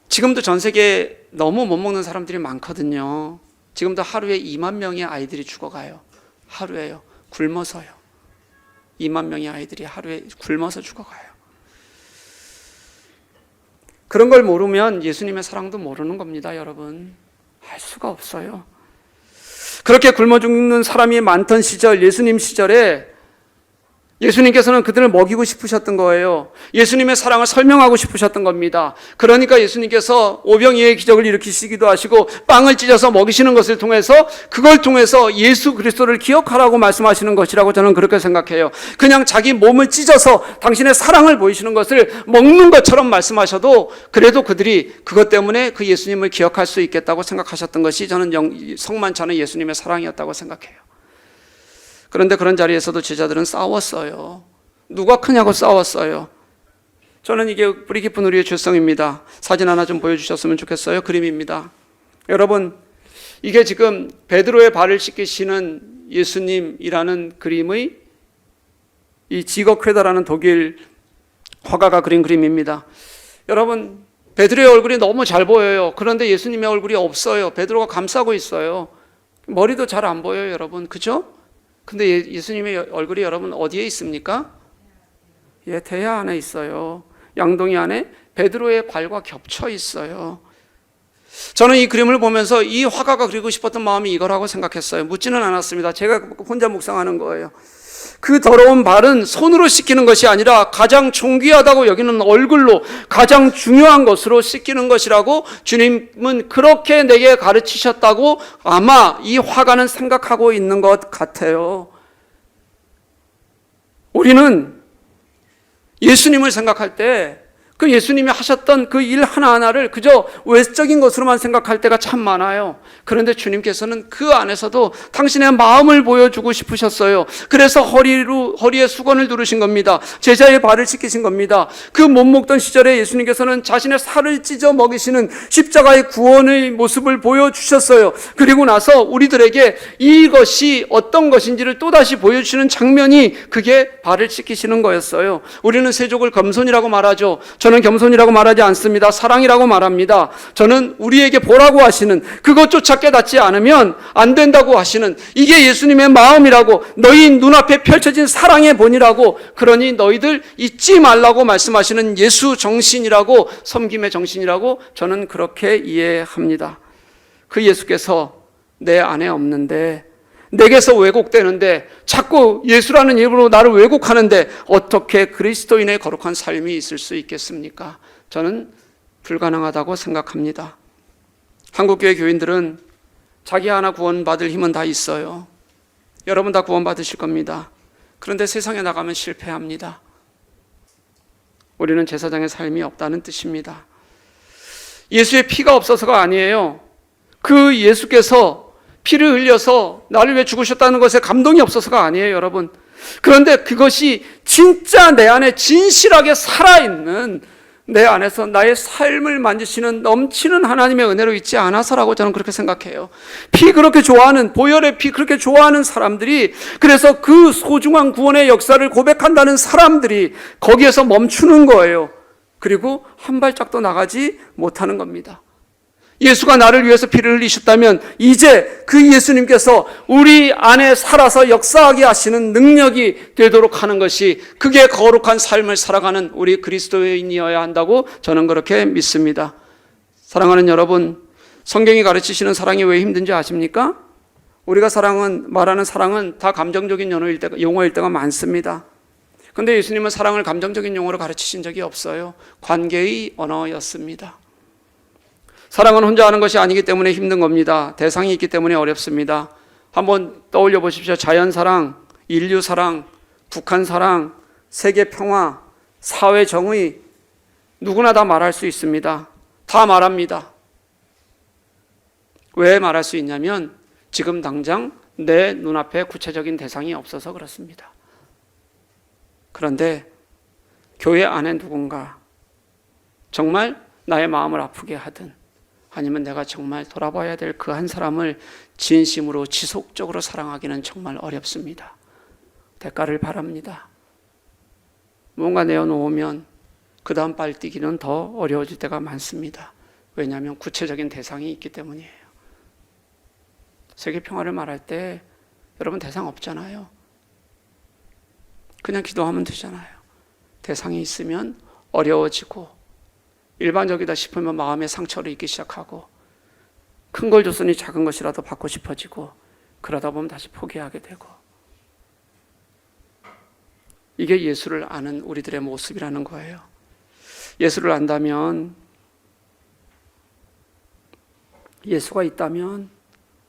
지금도 전 세계에 너무 못 먹는 사람들이 많거든요. 지금도 하루에 2만 명의 아이들이 죽어가요. 하루에요. 굶어서요. 2만 명의 아이들이 하루에 굶어서 죽어가요. 그런 걸 모르면 예수님의 사랑도 모르는 겁니다, 여러분. 할 수가 없어요. 그렇게 굶어 죽는 사람이 많던 시절, 예수님 시절에 예수님께서는 그들을 먹이고 싶으셨던 거예요. 예수님의 사랑을 설명하고 싶으셨던 겁니다. 그러니까 예수님께서 오병이어의 기적을 일으키시기도 하시고 빵을 찢어서 먹이시는 것을 통해서, 그걸 통해서 예수 그리스도를 기억하라고 말씀하시는 것이라고 저는 그렇게 생각해요. 그냥 자기 몸을 찢어서 당신의 사랑을 보이시는 것을 먹는 것처럼 말씀하셔도 그래도 그들이 그것 때문에 그 예수님을 기억할 수 있겠다고 생각하셨던 것이 저는 성만찬은 예수님의 사랑이었다고 생각해요. 그런데 그런 자리에서도 제자들은 싸웠어요. 누가 크냐고 싸웠어요. 저는 이게 뿌리 깊은 우리의 죄성입니다. 사진 하나 좀 보여주셨으면 좋겠어요. 그림입니다. 여러분, 이게 지금 베드로의 발을 씻기시는 예수님이라는 그림의 이 지거크레다라는 독일 화가가 그린 그림입니다. 여러분, 베드로의 얼굴이 너무 잘 보여요. 그런데 예수님의 얼굴이 없어요. 베드로가 감싸고 있어요. 머리도 잘 안 보여요, 여러분. 그죠? 근데 예수님의 얼굴이 여러분 어디에 있습니까? 예, 대야 안에 있어요. 양동이 안에 베드로의 발과 겹쳐 있어요. 저는 이 그림을 보면서 이 화가가 그리고 싶었던 마음이 이거라고 생각했어요. 묻지는 않았습니다. 제가 혼자 묵상하는 거예요. 그 더러운 발은 손으로 씻기는 것이 아니라 가장 존귀하다고 여기는 얼굴로, 가장 중요한 것으로 씻기는 것이라고 주님은 그렇게 내게 가르치셨다고 아마 이 화가는 생각하고 있는 것 같아요. 우리는 예수님을 생각할 때 그 예수님이 하셨던 그 일 하나하나를 그저 외적인 것으로만 생각할 때가 참 많아요. 그런데 주님께서는 그 안에서도 당신의 마음을 보여주고 싶으셨어요. 그래서 허리에 수건을 두르신 겁니다. 제자의 발을 씻기신 겁니다. 그 못 먹던 시절에 예수님께서는 자신의 살을 찢어 먹이시는 십자가의 구원의 모습을 보여주셨어요. 그리고 나서 우리들에게 이것이 어떤 것인지를 또다시 보여주시는 장면이 그게 발을 씻기시는 거였어요. 우리는 세족을 겸손이라고 말하죠. 저는 겸손이라고 말하지 않습니다. 사랑이라고 말합니다. 저는 우리에게 보라고 하시는, 그것조차 깨닫지 않으면 안 된다고 하시는, 이게 예수님의 마음이라고, 너희 눈앞에 펼쳐진 사랑의 본이라고, 그러니 너희들 잊지 말라고 말씀하시는 예수 정신이라고, 섬김의 정신이라고 저는 그렇게 이해합니다. 그 예수께서 내 안에 없는데, 내게서 왜곡되는데, 자꾸 예수라는 이름으로 나를 왜곡하는데 어떻게 그리스도인의 거룩한 삶이 있을 수 있겠습니까? 저는 불가능하다고 생각합니다. 한국교회 교인들은 자기 하나 구원받을 힘은 다 있어요. 여러분 다 구원받으실 겁니다. 그런데 세상에 나가면 실패합니다. 우리는 제사장의 삶이 없다는 뜻입니다. 예수의 피가 없어서가 아니에요. 그 예수께서 피를 흘려서 나를 위해 죽으셨다는 것에 감동이 없어서가 아니에요, 여러분. 그런데 그것이 진짜 내 안에 진실하게 살아있는, 내 안에서 나의 삶을 만지시는 넘치는 하나님의 은혜로 있지 않아서라고 저는 그렇게 생각해요. 피 그렇게 좋아하는, 보혈의 피 그렇게 좋아하는 사람들이, 그래서 그 소중한 구원의 역사를 고백한다는 사람들이 거기에서 멈추는 거예요. 그리고 한 발짝도 나가지 못하는 겁니다. 예수가 나를 위해서 피를 흘리셨다면 이제 그 예수님께서 우리 안에 살아서 역사하게 하시는 능력이 되도록 하는 것이, 그게 거룩한 삶을 살아가는 우리 그리스도인이어야 한다고 저는 그렇게 믿습니다. 사랑하는 여러분, 성경이 가르치시는 사랑이 왜 힘든지 아십니까? 우리가 말하는 사랑은 다 감정적인 용어일 때가 많습니다. 그런데 예수님은 사랑을 감정적인 용어로 가르치신 적이 없어요. 관계의 언어였습니다. 사랑은 혼자 하는 것이 아니기 때문에 힘든 겁니다. 대상이 있기 때문에 어렵습니다. 한번 떠올려 보십시오. 자연사랑, 인류사랑, 북한사랑, 세계평화, 사회정의, 누구나 다 말할 수 있습니다. 다 말합니다. 왜 말할 수 있냐면 지금 당장 내 눈앞에 구체적인 대상이 없어서 그렇습니다. 그런데 교회 안에 누군가 정말 나의 마음을 아프게 하든, 아니면 내가 정말 돌아봐야 될 그 한 사람을 진심으로 지속적으로 사랑하기는 정말 어렵습니다. 대가를 바랍니다. 뭔가 내어놓으면 그 다음 발 뛰기는 더 어려워질 때가 많습니다. 왜냐하면 구체적인 대상이 있기 때문이에요. 세계평화를 말할 때 여러분 대상 없잖아요. 그냥 기도하면 되잖아요. 대상이 있으면 어려워지고, 일반적이다 싶으면 마음의 상처를 입기 시작하고, 큰 걸 줬으니 작은 것이라도 받고 싶어지고, 그러다 보면 다시 포기하게 되고. 이게 예수를 아는 우리들의 모습이라는 거예요. 예수를 안다면, 예수가 있다면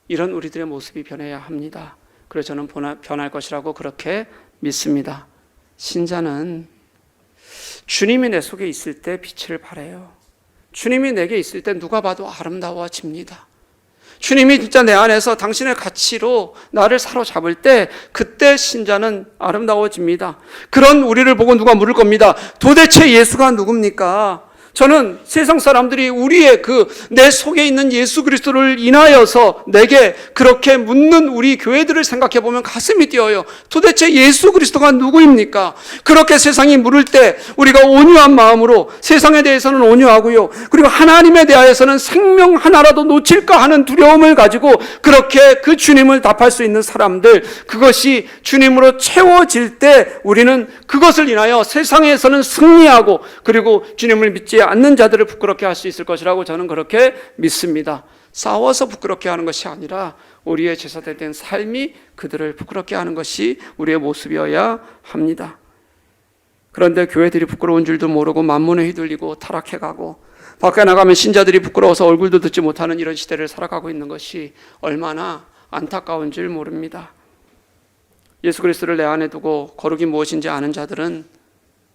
이런 우리들의 모습이 변해야 합니다. 그래서 저는 변할 것이라고 그렇게 믿습니다. 신자는 주님이 내 속에 있을 때 빛을 발해요. 주님이 내게 있을 때 누가 봐도 아름다워집니다. 주님이 진짜 내 안에서 당신의 가치로 나를 사로잡을 때, 그때 신자는 아름다워집니다. 그런 우리를 보고 누가 물을 겁니다. 도대체 예수가 누굽니까? 저는 세상 사람들이 우리의 내 속에 있는 예수 그리스도를 인하여서 내게 그렇게 묻는 우리 교회들을 생각해 보면 가슴이 뛰어요. 도대체 예수 그리스도가 누구입니까? 그렇게 세상이 물을 때 우리가 온유한 마음으로, 세상에 대해서는 온유하고요, 그리고 하나님에 대하여서는 생명 하나라도 놓칠까 하는 두려움을 가지고 그렇게 그 주님을 답할 수 있는 사람들, 그것이 주님으로 채워질 때 우리는 그것을 인하여 세상에서는 승리하고, 그리고 주님을 믿지 않는 자들을 부끄럽게 할 수 있을 것이라고 저는 그렇게 믿습니다. 싸워서 부끄럽게 하는 것이 아니라 우리의 제사된 삶이 그들을 부끄럽게 하는 것이 우리의 모습이어야 합니다. 그런데 교회들이 부끄러운 줄도 모르고 만문에 휘둘리고 타락해가고, 밖에 나가면 신자들이 부끄러워서 얼굴도 듣지 못하는 이런 시대를 살아가고 있는 것이 얼마나 안타까운 줄 모릅니다. 예수 그리스도를 내 안에 두고 거룩이 무엇인지 아는 자들은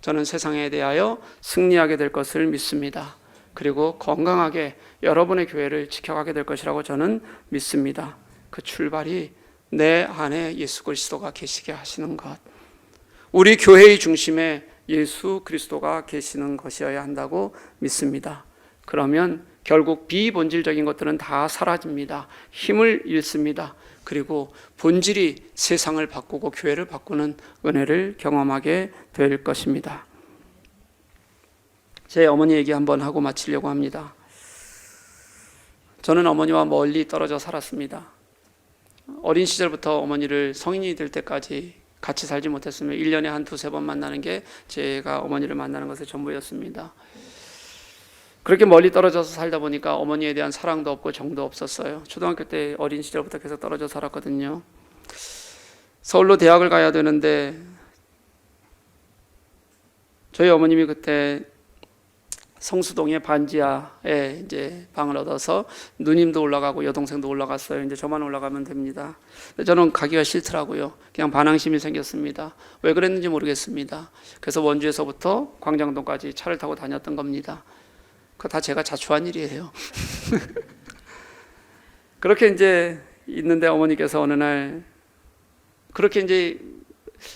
저는 세상에 대하여 승리하게 될 것을 믿습니다. 그리고 건강하게 여러분의 교회를 지켜가게 될 것이라고 저는 믿습니다. 그 출발이 내 안에 예수 그리스도가 계시게 하시는 것, 우리 교회의 중심에 예수 그리스도가 계시는 것이어야 한다고 믿습니다. 그러면 결국 비본질적인 것들은 다 사라집니다. 힘을 잃습니다. 그리고 본질이 세상을 바꾸고 교회를 바꾸는 은혜를 경험하게 될 것입니다. 제 어머니 얘기 한번 하고 마치려고 합니다. 저는 어머니와 멀리 떨어져 살았습니다. 어린 시절부터 어머니를 성인이 될 때까지 같이 살지 못했으며 1년에 한 두세 번 만나는 게 제가 어머니를 만나는 것의 전부였습니다. 그렇게 멀리 떨어져서 살다 보니까 어머니에 대한 사랑도 없고 정도 없었어요. 초등학교 때 어린 시절부터 계속 떨어져 살았거든요. 서울로 대학을 가야 되는데 저희 어머님이 그때 성수동의 반지하에 이제 방을 얻어서 누님도 올라가고 여동생도 올라갔어요. 이제 저만 올라가면 됩니다. 저는 가기가 싫더라고요. 그냥 반항심이 생겼습니다. 왜 그랬는지 모르겠습니다. 그래서 원주에서부터 광장동까지 차를 타고 다녔던 겁니다. 그거 다 제가 자초한 일이에요. 그렇게 이제 있는데 어머니께서 어느 날 그렇게 이제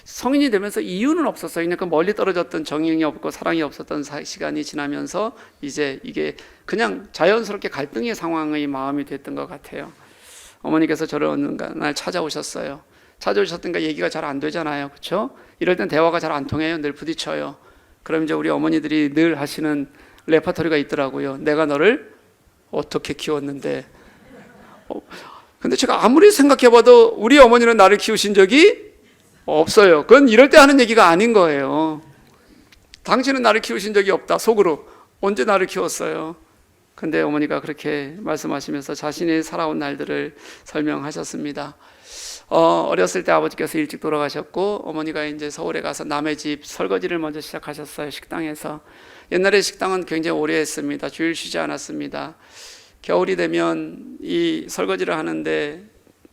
성인이 되면서 이유는 없었어요. 그냥 멀리 떨어졌던 정이 없고 사랑이 없었던 시간이 지나면서 이제 이게 그냥 자연스럽게 갈등의 상황의 마음이 됐던 것 같아요. 어머니께서 저를 어느 날 찾아오셨어요. 찾아오셨던가 얘기가 잘 안 되잖아요. 그렇죠? 이럴 땐 대화가 잘 안 통해요. 늘 부딪혀요. 그럼 이제 우리 어머니들이 늘 하시는 레퍼토리가 있더라고요. 내가 너를 어떻게 키웠는데. 근데 제가 아무리 생각해봐도 우리 어머니는 나를 키우신 적이 없어요. 그건 이럴 때 하는 얘기가 아닌 거예요. 당신은 나를 키우신 적이 없다. 속으로. 언제 나를 키웠어요? 근데 어머니가 그렇게 말씀하시면서 자신이 살아온 날들을 설명하셨습니다. 어렸을 때 아버지께서 일찍 돌아가셨고 어머니가 이제 서울에 가서 남의 집 설거지를 먼저 시작하셨어요. 식당에서. 옛날에 식당은 굉장히 오래 했습니다. 주일 쉬지 않았습니다. 겨울이 되면 이 설거지를 하는데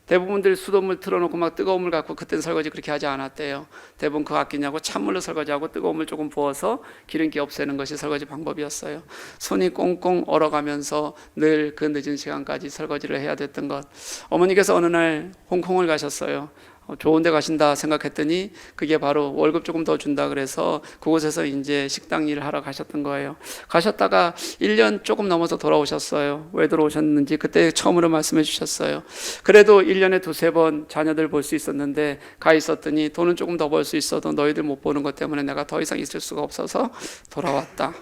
대부분들 수돗물 틀어놓고 막 뜨거운 물 갖고 그때는 설거지 그렇게 하지 않았대요. 대부분 그거 아끼냐고 찬물로 설거지하고 뜨거운 물 조금 부어서 기름기 없애는 것이 설거지 방법이었어요. 손이 꽁꽁 얼어가면서 늘 그 늦은 시간까지 설거지를 해야 됐던 것. 어머니께서 어느 날 홍콩을 가셨어요. 좋은 데 가신다 생각했더니 그게 바로 월급 조금 더 준다 그래서 그곳에서 이제 식당 일을 하러 가셨던 거예요. 가셨다가 1년 조금 넘어서 돌아오셨어요. 왜 돌아오셨는지 그때 처음으로 말씀해 주셨어요. 그래도 1년에 두세 번 자녀들 볼 수 있었는데 가 있었더니 돈은 조금 더 벌 수 있어도 너희들 못 보는 것 때문에 내가 더 이상 있을 수가 없어서 돌아왔다.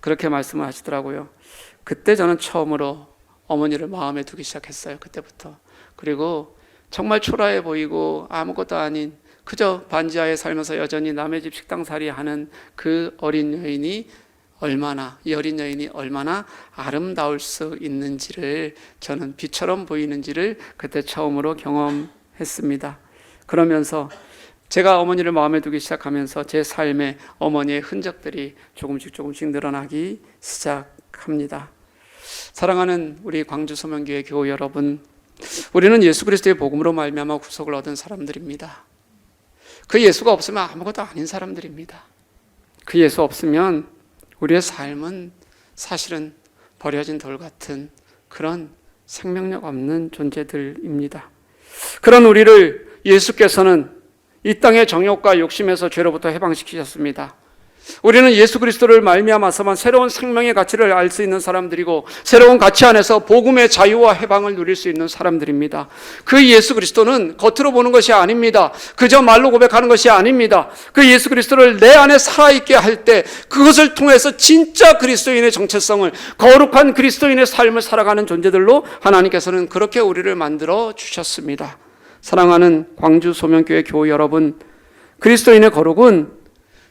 그렇게 말씀을 하시더라고요. 그때 저는 처음으로 어머니를 마음에 두기 시작했어요. 그때부터. 그리고 정말 초라해 보이고 아무것도 아닌 그저 반지하에 살면서 여전히 남의 집 식당살이 하는 그 어린 여인이 이 어린 여인이 얼마나 아름다울 수 있는지를 저는 빛처럼 보이는지를 그때 처음으로 경험했습니다. 그러면서 제가 어머니를 마음에 두기 시작하면서 제 삶에 어머니의 흔적들이 조금씩 늘어나기 시작합니다. 사랑하는 우리 광주 소명교회 교우 여러분, 우리는 예수 그리스도의 복음으로 말미암아 구속을 얻은 사람들입니다. 그 예수가 없으면 아무것도 아닌 사람들입니다. 그 예수 없으면 우리의 삶은 사실은 버려진 돌 같은 그런 생명력 없는 존재들입니다. 그런 우리를 예수께서는 이 땅의 정욕과 욕심에서 죄로부터 해방시키셨습니다. 우리는 예수 그리스도를 말미암아서만 새로운 생명의 가치를 알 수 있는 사람들이고 새로운 가치 안에서 복음의 자유와 해방을 누릴 수 있는 사람들입니다. 그 예수 그리스도는 겉으로 보는 것이 아닙니다. 그저 말로 고백하는 것이 아닙니다. 그 예수 그리스도를 내 안에 살아있게 할 때 그것을 통해서 진짜 그리스도인의 정체성을, 거룩한 그리스도인의 삶을 살아가는 존재들로 하나님께서는 그렇게 우리를 만들어 주셨습니다. 사랑하는 광주 소명교회 교우 여러분, 그리스도인의 거룩은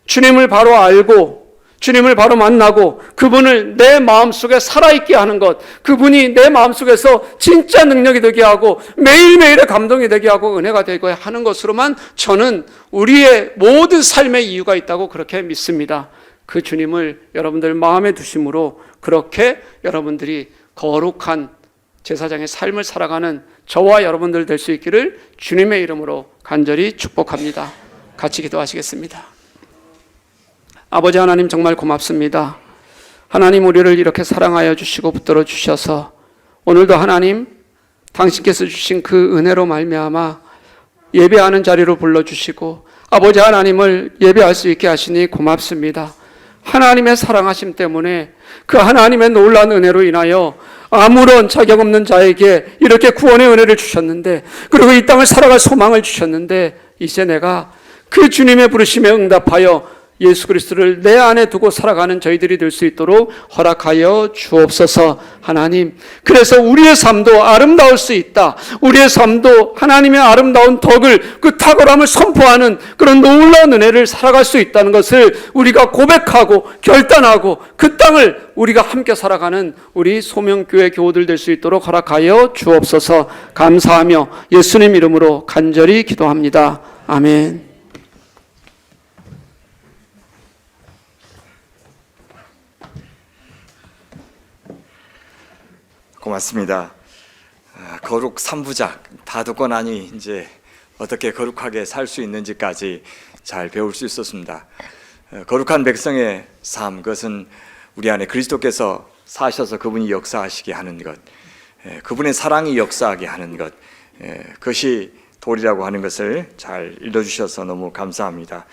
주님을 바로 알고 주님을 바로 만나고 그분을 내 마음속에 살아있게 하는 것, 그분이 내 마음속에서 진짜 능력이 되게 하고 매일매일의 감동이 되게 하고 은혜가 되게 하는 것으로만 저는 우리의 모든 삶의 이유가 있다고 그렇게 믿습니다. 그 주님을 여러분들 마음에 두심으로 그렇게 여러분들이 거룩한 제사장의 삶을 살아가는 저와 여러분들 될 수 있기를 주님의 이름으로 간절히 축복합니다. 같이 기도하시겠습니다. 아버지 하나님 정말 고맙습니다. 하나님 우리를 이렇게 사랑하여 주시고 붙들어 주셔서 오늘도 하나님 당신께서 주신 그 은혜로 말미암아 예배하는 자리로 불러주시고 아버지 하나님을 예배할 수 있게 하시니 고맙습니다. 하나님의 사랑하심 때문에 그 하나님의 놀라운 은혜로 인하여 아무런 자격 없는 자에게 이렇게 구원의 은혜를 주셨는데, 그리고 이 땅을 살아갈 소망을 주셨는데, 이제 내가 그 주님의 부르심에 응답하여 예수 그리스도를 내 안에 두고 살아가는 저희들이 될 수 있도록 허락하여 주옵소서. 하나님, 그래서 우리의 삶도 아름다울 수 있다. 우리의 삶도 하나님의 아름다운 덕을, 그 탁월함을 선포하는 그런 놀라운 은혜를 살아갈 수 있다는 것을 우리가 고백하고 결단하고 그 땅을 우리가 함께 살아가는 우리 소명교회 교우들 될 수 있도록 허락하여 주옵소서. 감사하며 예수님 이름으로 간절히 기도합니다. 아멘. 고맙습니다. 거룩 3부작 다 듣고 나니 이제 어떻게 거룩하게 살 수 있는지까지 잘 배울 수 있었습니다. 거룩한 백성의 삶, 그것은 우리 안에 그리스도께서 사셔서 그분이 역사하시게 하는 것, 그분의 사랑이 역사하게 하는 것, 그것이 도리라고 하는 것을 잘 일러주셔서 너무 감사합니다.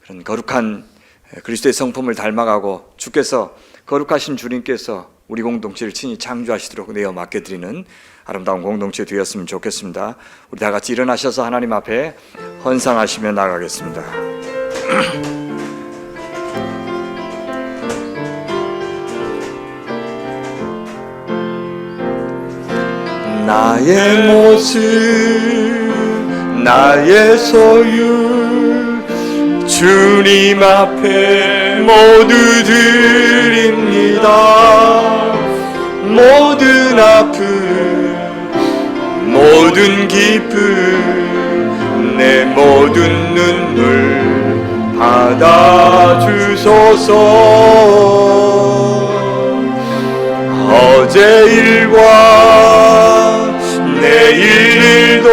그런 거룩한 그리스도의 성품을 닮아가고 주께서 거룩하신 주님께서 우리 공동체를 친히 창조하시도록 내어 맡겨드리는 아름다운 공동체 되었으면 좋겠습니다. 우리 다 같이 일어나셔서 하나님 앞에 헌상하시며 나가겠습니다. 나의 모습, 나의 소유, 주님 앞에 모두 드립니다. 모든 아픔, 모든 기쁨, 내 모든 눈물 받아주소서. 어제 일과 내일 일도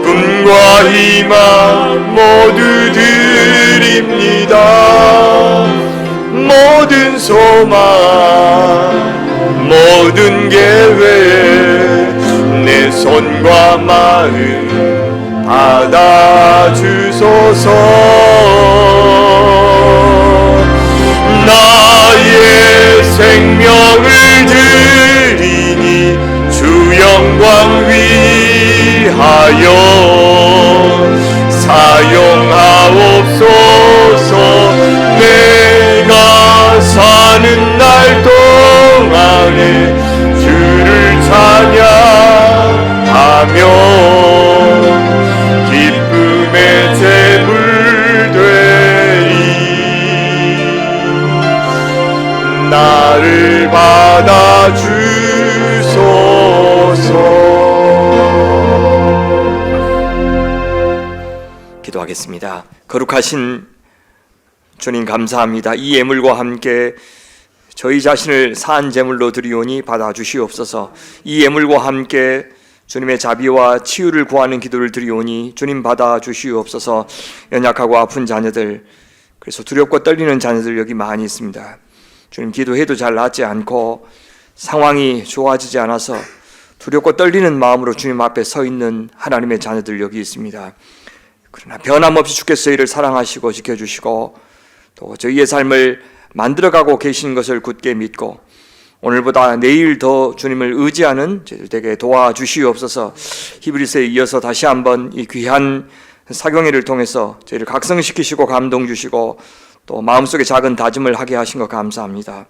꿈과 희망 모두 드립니다. 모든 소망, 모든 계획, 내 손과 마음 받아주소서. 나의 생명을 드리니 주 영광 위하여 사용하옵소서. 내가 사는 날 동안에 주를 찬양하며 기쁨의 제물 되리. 나를 받아주소서. 기도하겠습니다. 거룩하신 주님 감사합니다. 이 예물과 함께 저희 자신을 산 제물로 드리오니 받아주시옵소서. 이 예물과 함께 주님의 자비와 치유를 구하는 기도를 드리오니 주님 받아주시옵소서. 연약하고 아픈 자녀들, 그래서 두렵고 떨리는 자녀들 여기 많이 있습니다. 주님, 기도해도 잘 낫지 않고 상황이 좋아지지 않아서 두렵고 떨리는 마음으로 주님 앞에 서 있는 하나님의 자녀들 여기 있습니다. 그러나 변함없이 주께서 이를 사랑하시고 지켜주시고 또 저희의 삶을 만들어가고 계신 것을 굳게 믿고 오늘보다 내일 더 주님을 의지하는 저희들 되게 도와주시옵소서. 히브리서에 이어서 다시 한번 이 귀한 사경회를 통해서 저희를 각성시키시고 감동 주시고 또 마음속에 작은 다짐을 하게 하신 것 감사합니다.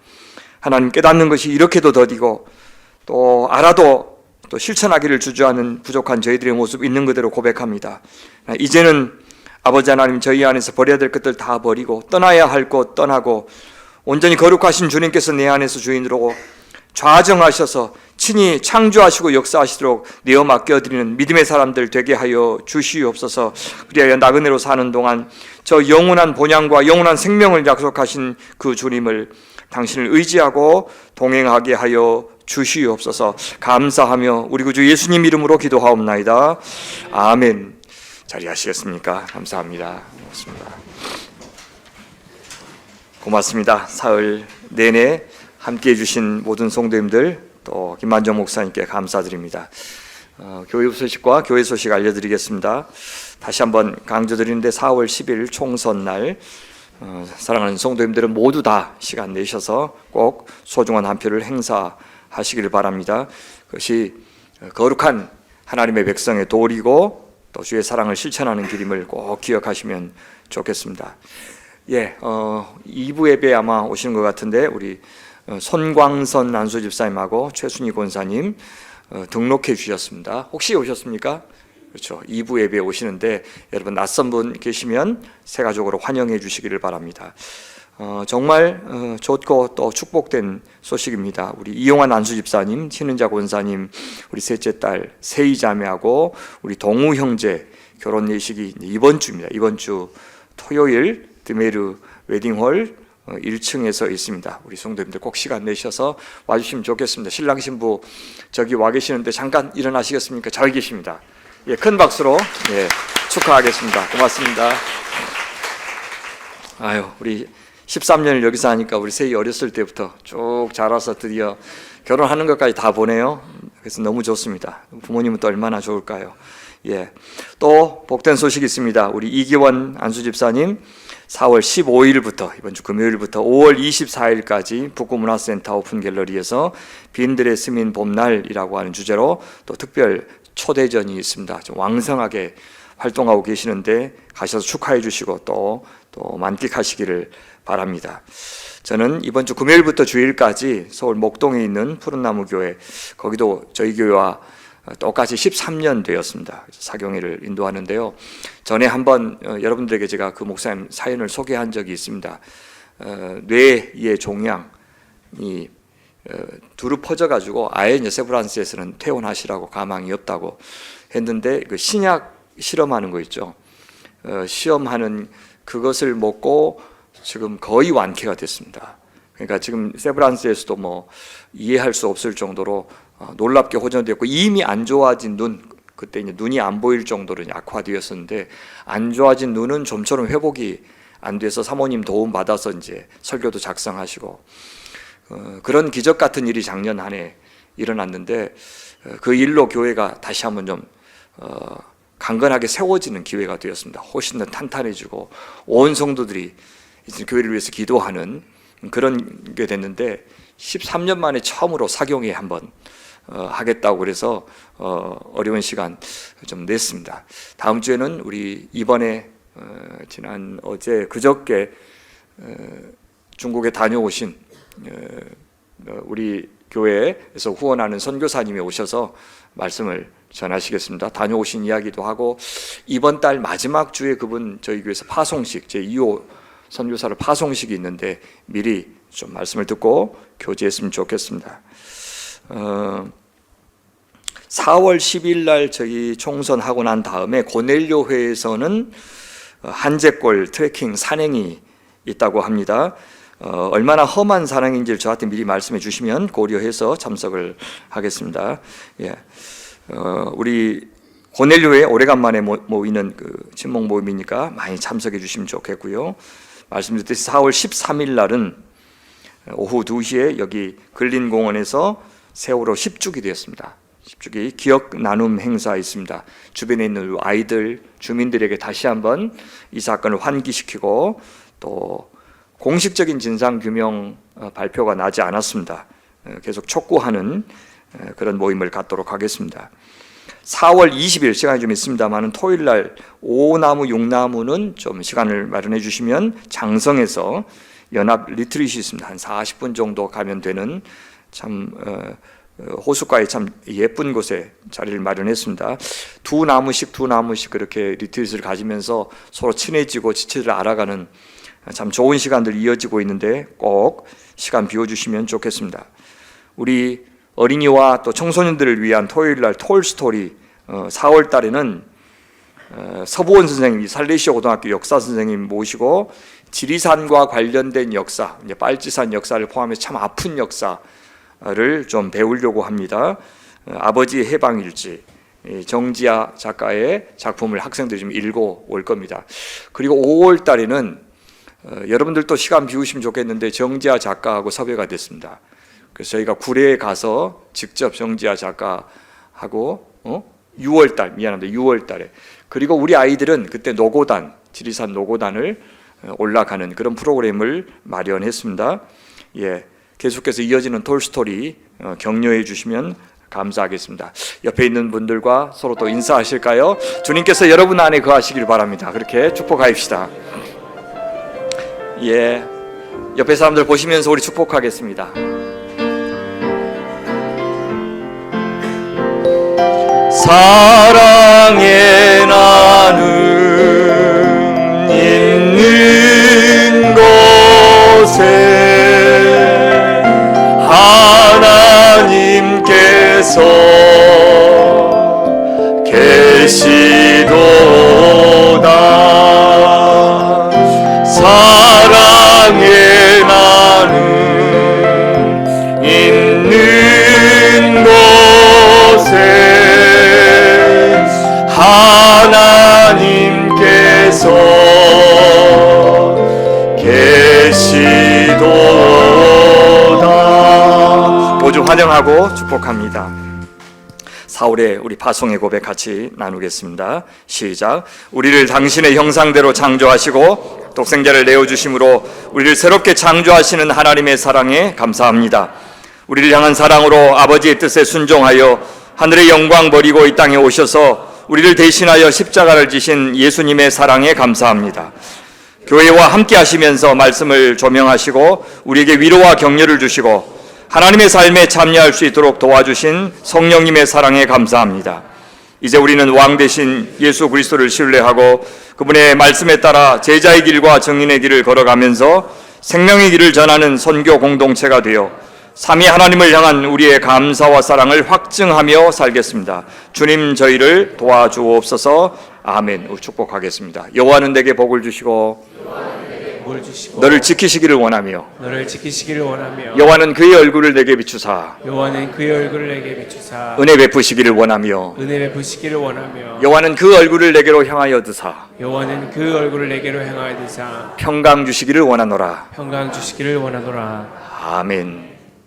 하나님, 깨닫는 것이 이렇게도 더디고 또 알아도 또 실천하기를 주저하는 부족한 저희들의 모습 있는 그대로 고백합니다. 이제는 아버지 하나님, 저희 안에서 버려야 될 것들 다 버리고 떠나야 할 곳 떠나고 온전히 거룩하신 주님께서 내 안에서 주인으로 좌정하셔서 친히 창조하시고 역사하시도록 내어 맡겨드리는 믿음의 사람들 되게 하여 주시옵소서. 그리하여 나그네로 사는 동안 저 영원한 본향과 영원한 생명을 약속하신 그 주님을 당신을 의지하고 동행하게 하여 주시옵소서. 감사하며 우리 구주 예수님 이름으로 기도하옵나이다. 아멘. 자리하시겠습니까? 감사합니다. 고맙습니다. 고맙습니다. 사흘 내내 함께해 주신 모든 성도님들 또 김만정 목사님께 감사드립니다. 교회 소식과 교회 소식 알려드리겠습니다. 다시 한번 강조드리는데 4월 10일 총선날 사랑하는 성도님들은 모두 다 시간 내셔서 꼭 소중한 한 표를 행사하시기를 바랍니다. 그것이 거룩한 하나님의 백성의 도리고 또 주의 사랑을 실천하는 길임을 꼭 기억하시면 좋겠습니다. 2부 예배 아마 오시는 것 같은데 우리 손광선 안수 집사님하고 최순희 권사님 등록해 주셨습니다. 혹시 오셨습니까? 그렇죠. 2부 예배에 오시는데 여러분 낯선 분 계시면 새 가족으로 환영해 주시기를 바랍니다. 정말 좋고 또 축복된 소식입니다. 우리 이용환 안수 집사님, 신은자 권사님, 우리 셋째 딸 세희 자매하고 우리 동우 형제 결혼 예식이 이번 주입니다. 이번 주 토요일 드메르 웨딩홀 1층에서 있습니다. 우리 성도님들 꼭 시간 내셔서 와주시면 좋겠습니다. 신랑 신부 저기 와 계시는데 잠깐 일어나시겠습니까? 저기 계십니다. 큰 박수로 축하하겠습니다. 고맙습니다. 우리 13년을 여기서 하니까 우리 세희 어렸을 때부터 쭉 자라서 드디어 결혼하는 것까지 다 보네요. 그래서 너무 좋습니다. 부모님은 또 얼마나 좋을까요? 또 복된 소식이 있습니다. 우리 이기원 안수 집사님 4월 15일부터 이번 주 금요일부터 5월 24일까지 북구문화센터 오픈 갤러리에서 빈들의 스민 봄날이라고 하는 주제로 또 특별 초대전이 있습니다. 좀 왕성하게 활동하고 계시는데 가셔서 축하해 주시고 또 만끽하시기를 바랍니다. 저는 이번 주 금요일부터 주일까지 서울 목동에 있는 푸른나무 교회, 거기도 저희 교회와 똑같이 13년 되었습니다. 사경회를 인도하는데요. 전에 한번 여러분들에게 제가 그 목사님 사연을 소개한 적이 있습니다. 뇌의 종양이 두루 퍼져가지고 아예 이제 세브란스에서는 퇴원하시라고 가망이 없다고 했는데 그 신약 실험하는 거 있죠. 시험하는 그것을 먹고 지금 거의 완쾌가 됐습니다. 그러니까 지금 세브란스에서도 뭐 이해할 수 없을 정도로 놀랍게 호전되었고 이미 안 좋아진 눈, 그때 이제 눈이 안 보일 정도로 악화되었었는데 안 좋아진 눈은 좀처럼 회복이 안 돼서 사모님 도움 받아서 이제 설교도 작성하시고 그런 기적 같은 일이 작년 한 해 일어났는데 그 일로 교회가 다시 한번 좀 강건하게 세워지는 기회가 되었습니다. 훨씬 더 탄탄해지고 온 성도들이 이제 교회를 위해서 기도하는 그런 게 됐는데 13년 만에 처음으로 사경회 한번 하겠다고 그래서 어려운 시간 좀 냈습니다. 다음 주에는 우리 이번에 지난 어제 그저께 중국에 다녀오신 우리 교회에서 후원하는 선교사님이 오셔서 말씀을 전하시겠습니다. 다녀오신 이야기도 하고 이번 달 마지막 주에 그분 저희 교회에서 파송식 제2호 선교사를 파송식이 있는데 미리 좀 말씀을 듣고 교제했으면 좋겠습니다. 4월 10일 날 저희 총선하고 난 다음에 고넬료회에서는 한제골 트레킹 산행이 있다고 합니다. 얼마나 험한 산행인지를 저한테 미리 말씀해 주시면 고려해서 참석을 하겠습니다. 우리 고넬료회 오래간만에 모이는 그 친목 모임이니까 많이 참석해 주시면 좋겠고요. 말씀드렸듯이 4월 13일 날은 오후 2시에 여기 근린공원에서 세월호 10주기 되었습니다. 10주기 기억 나눔 행사 있습니다. 주변에 있는 아이들, 주민들에게 다시 한번 이 사건을 환기시키고 또 공식적인 진상규명 발표가 나지 않았습니다. 계속 촉구하는 그런 모임을 갖도록 하겠습니다. 4월 20일 시간이 좀 있습니다만 토요일 날 5나무 6나무는 좀 시간을 마련해 주시면 장성에서 연합 리트릿이 있습니다. 한 40분 정도 가면 되는 참 호숫가에 참 예쁜 곳에 자리를 마련했습니다. 두 나무씩 그렇게 리트릿을 가지면서 서로 친해지고 지체를 알아가는 참 좋은 시간들 이어지고 있는데 꼭 시간 비워주시면 좋겠습니다. 우리 어린이와 또 청소년들을 위한 토요일 날 톨스토리 4월 달에는 서부원 선생님이 살레시아 고등학교 역사 선생님 모시고 지리산과 관련된 역사, 이제 빨치산 역사를 포함해서 참 아픈 역사를 좀 배우려고 합니다. 아버지의 해방일지 정지아 작가의 작품을 학생들이 좀 읽어 올 겁니다. 그리고 5월 달에는 여러분들도 시간 비우시면 좋겠는데 정지아 작가하고 섭외가 됐습니다. 그래서 저희가 구례에 가서 직접 정지아 작가하고 6월달에 그리고 우리 아이들은 그때 노고단, 지리산 노고단을 올라가는 그런 프로그램을 마련했습니다. 예, 계속해서 이어지는 톨스토리 격려해 주시면 감사하겠습니다. 옆에 있는 분들과 서로 또 인사하실까요? 주님께서 여러분 안에 거하시길 바랍니다. 그렇게 축복하십시다. 예, 옆에 사람들 보시면서 우리 축복하겠습니다. 사랑의 나눔 있는 곳에 하나님께서 계시도다. 사랑의 나눔 있는 곳에 하나님께서 계시도다. 모두 환영하고 축복합니다. 사울의 우리 파송의 고백 같이 나누겠습니다. 시작. 우리를 당신의 형상대로 창조하시고 독생자를 내어주심으로 우리를 새롭게 창조하시는 하나님의 사랑에 감사합니다. 우리를 향한 사랑으로 아버지의 뜻에 순종하여 하늘의 영광 버리고 이 땅에 오셔서 우리를 대신하여 십자가를 지신 예수님의 사랑에 감사합니다. 교회와 함께 하시면서 말씀을 조명하시고 우리에게 위로와 격려를 주시고 하나님의 삶에 참여할 수 있도록 도와주신 성령님의 사랑에 감사합니다. 이제 우리는 왕 대신 예수 그리스도를 신뢰하고 그분의 말씀에 따라 제자의 길과 증인의 길을 걸어가면서 생명의 길을 전하는 선교 공동체가 되어 삼위 하나님을 향한 우리의 감사와 사랑을 확증하며 살겠습니다. 주님 저희를 도와주옵소서. 아멘. 축복하겠습니다. 여호와는 내게 복을 주시고 너를 지키시기를 원하며 여호와는 그의 얼굴을 내게 비추사 은혜 베푸시기를 원하며 여호와는 그 얼굴을 내게로 향하여 드사 평강 주시기를 원하노라. 아멘.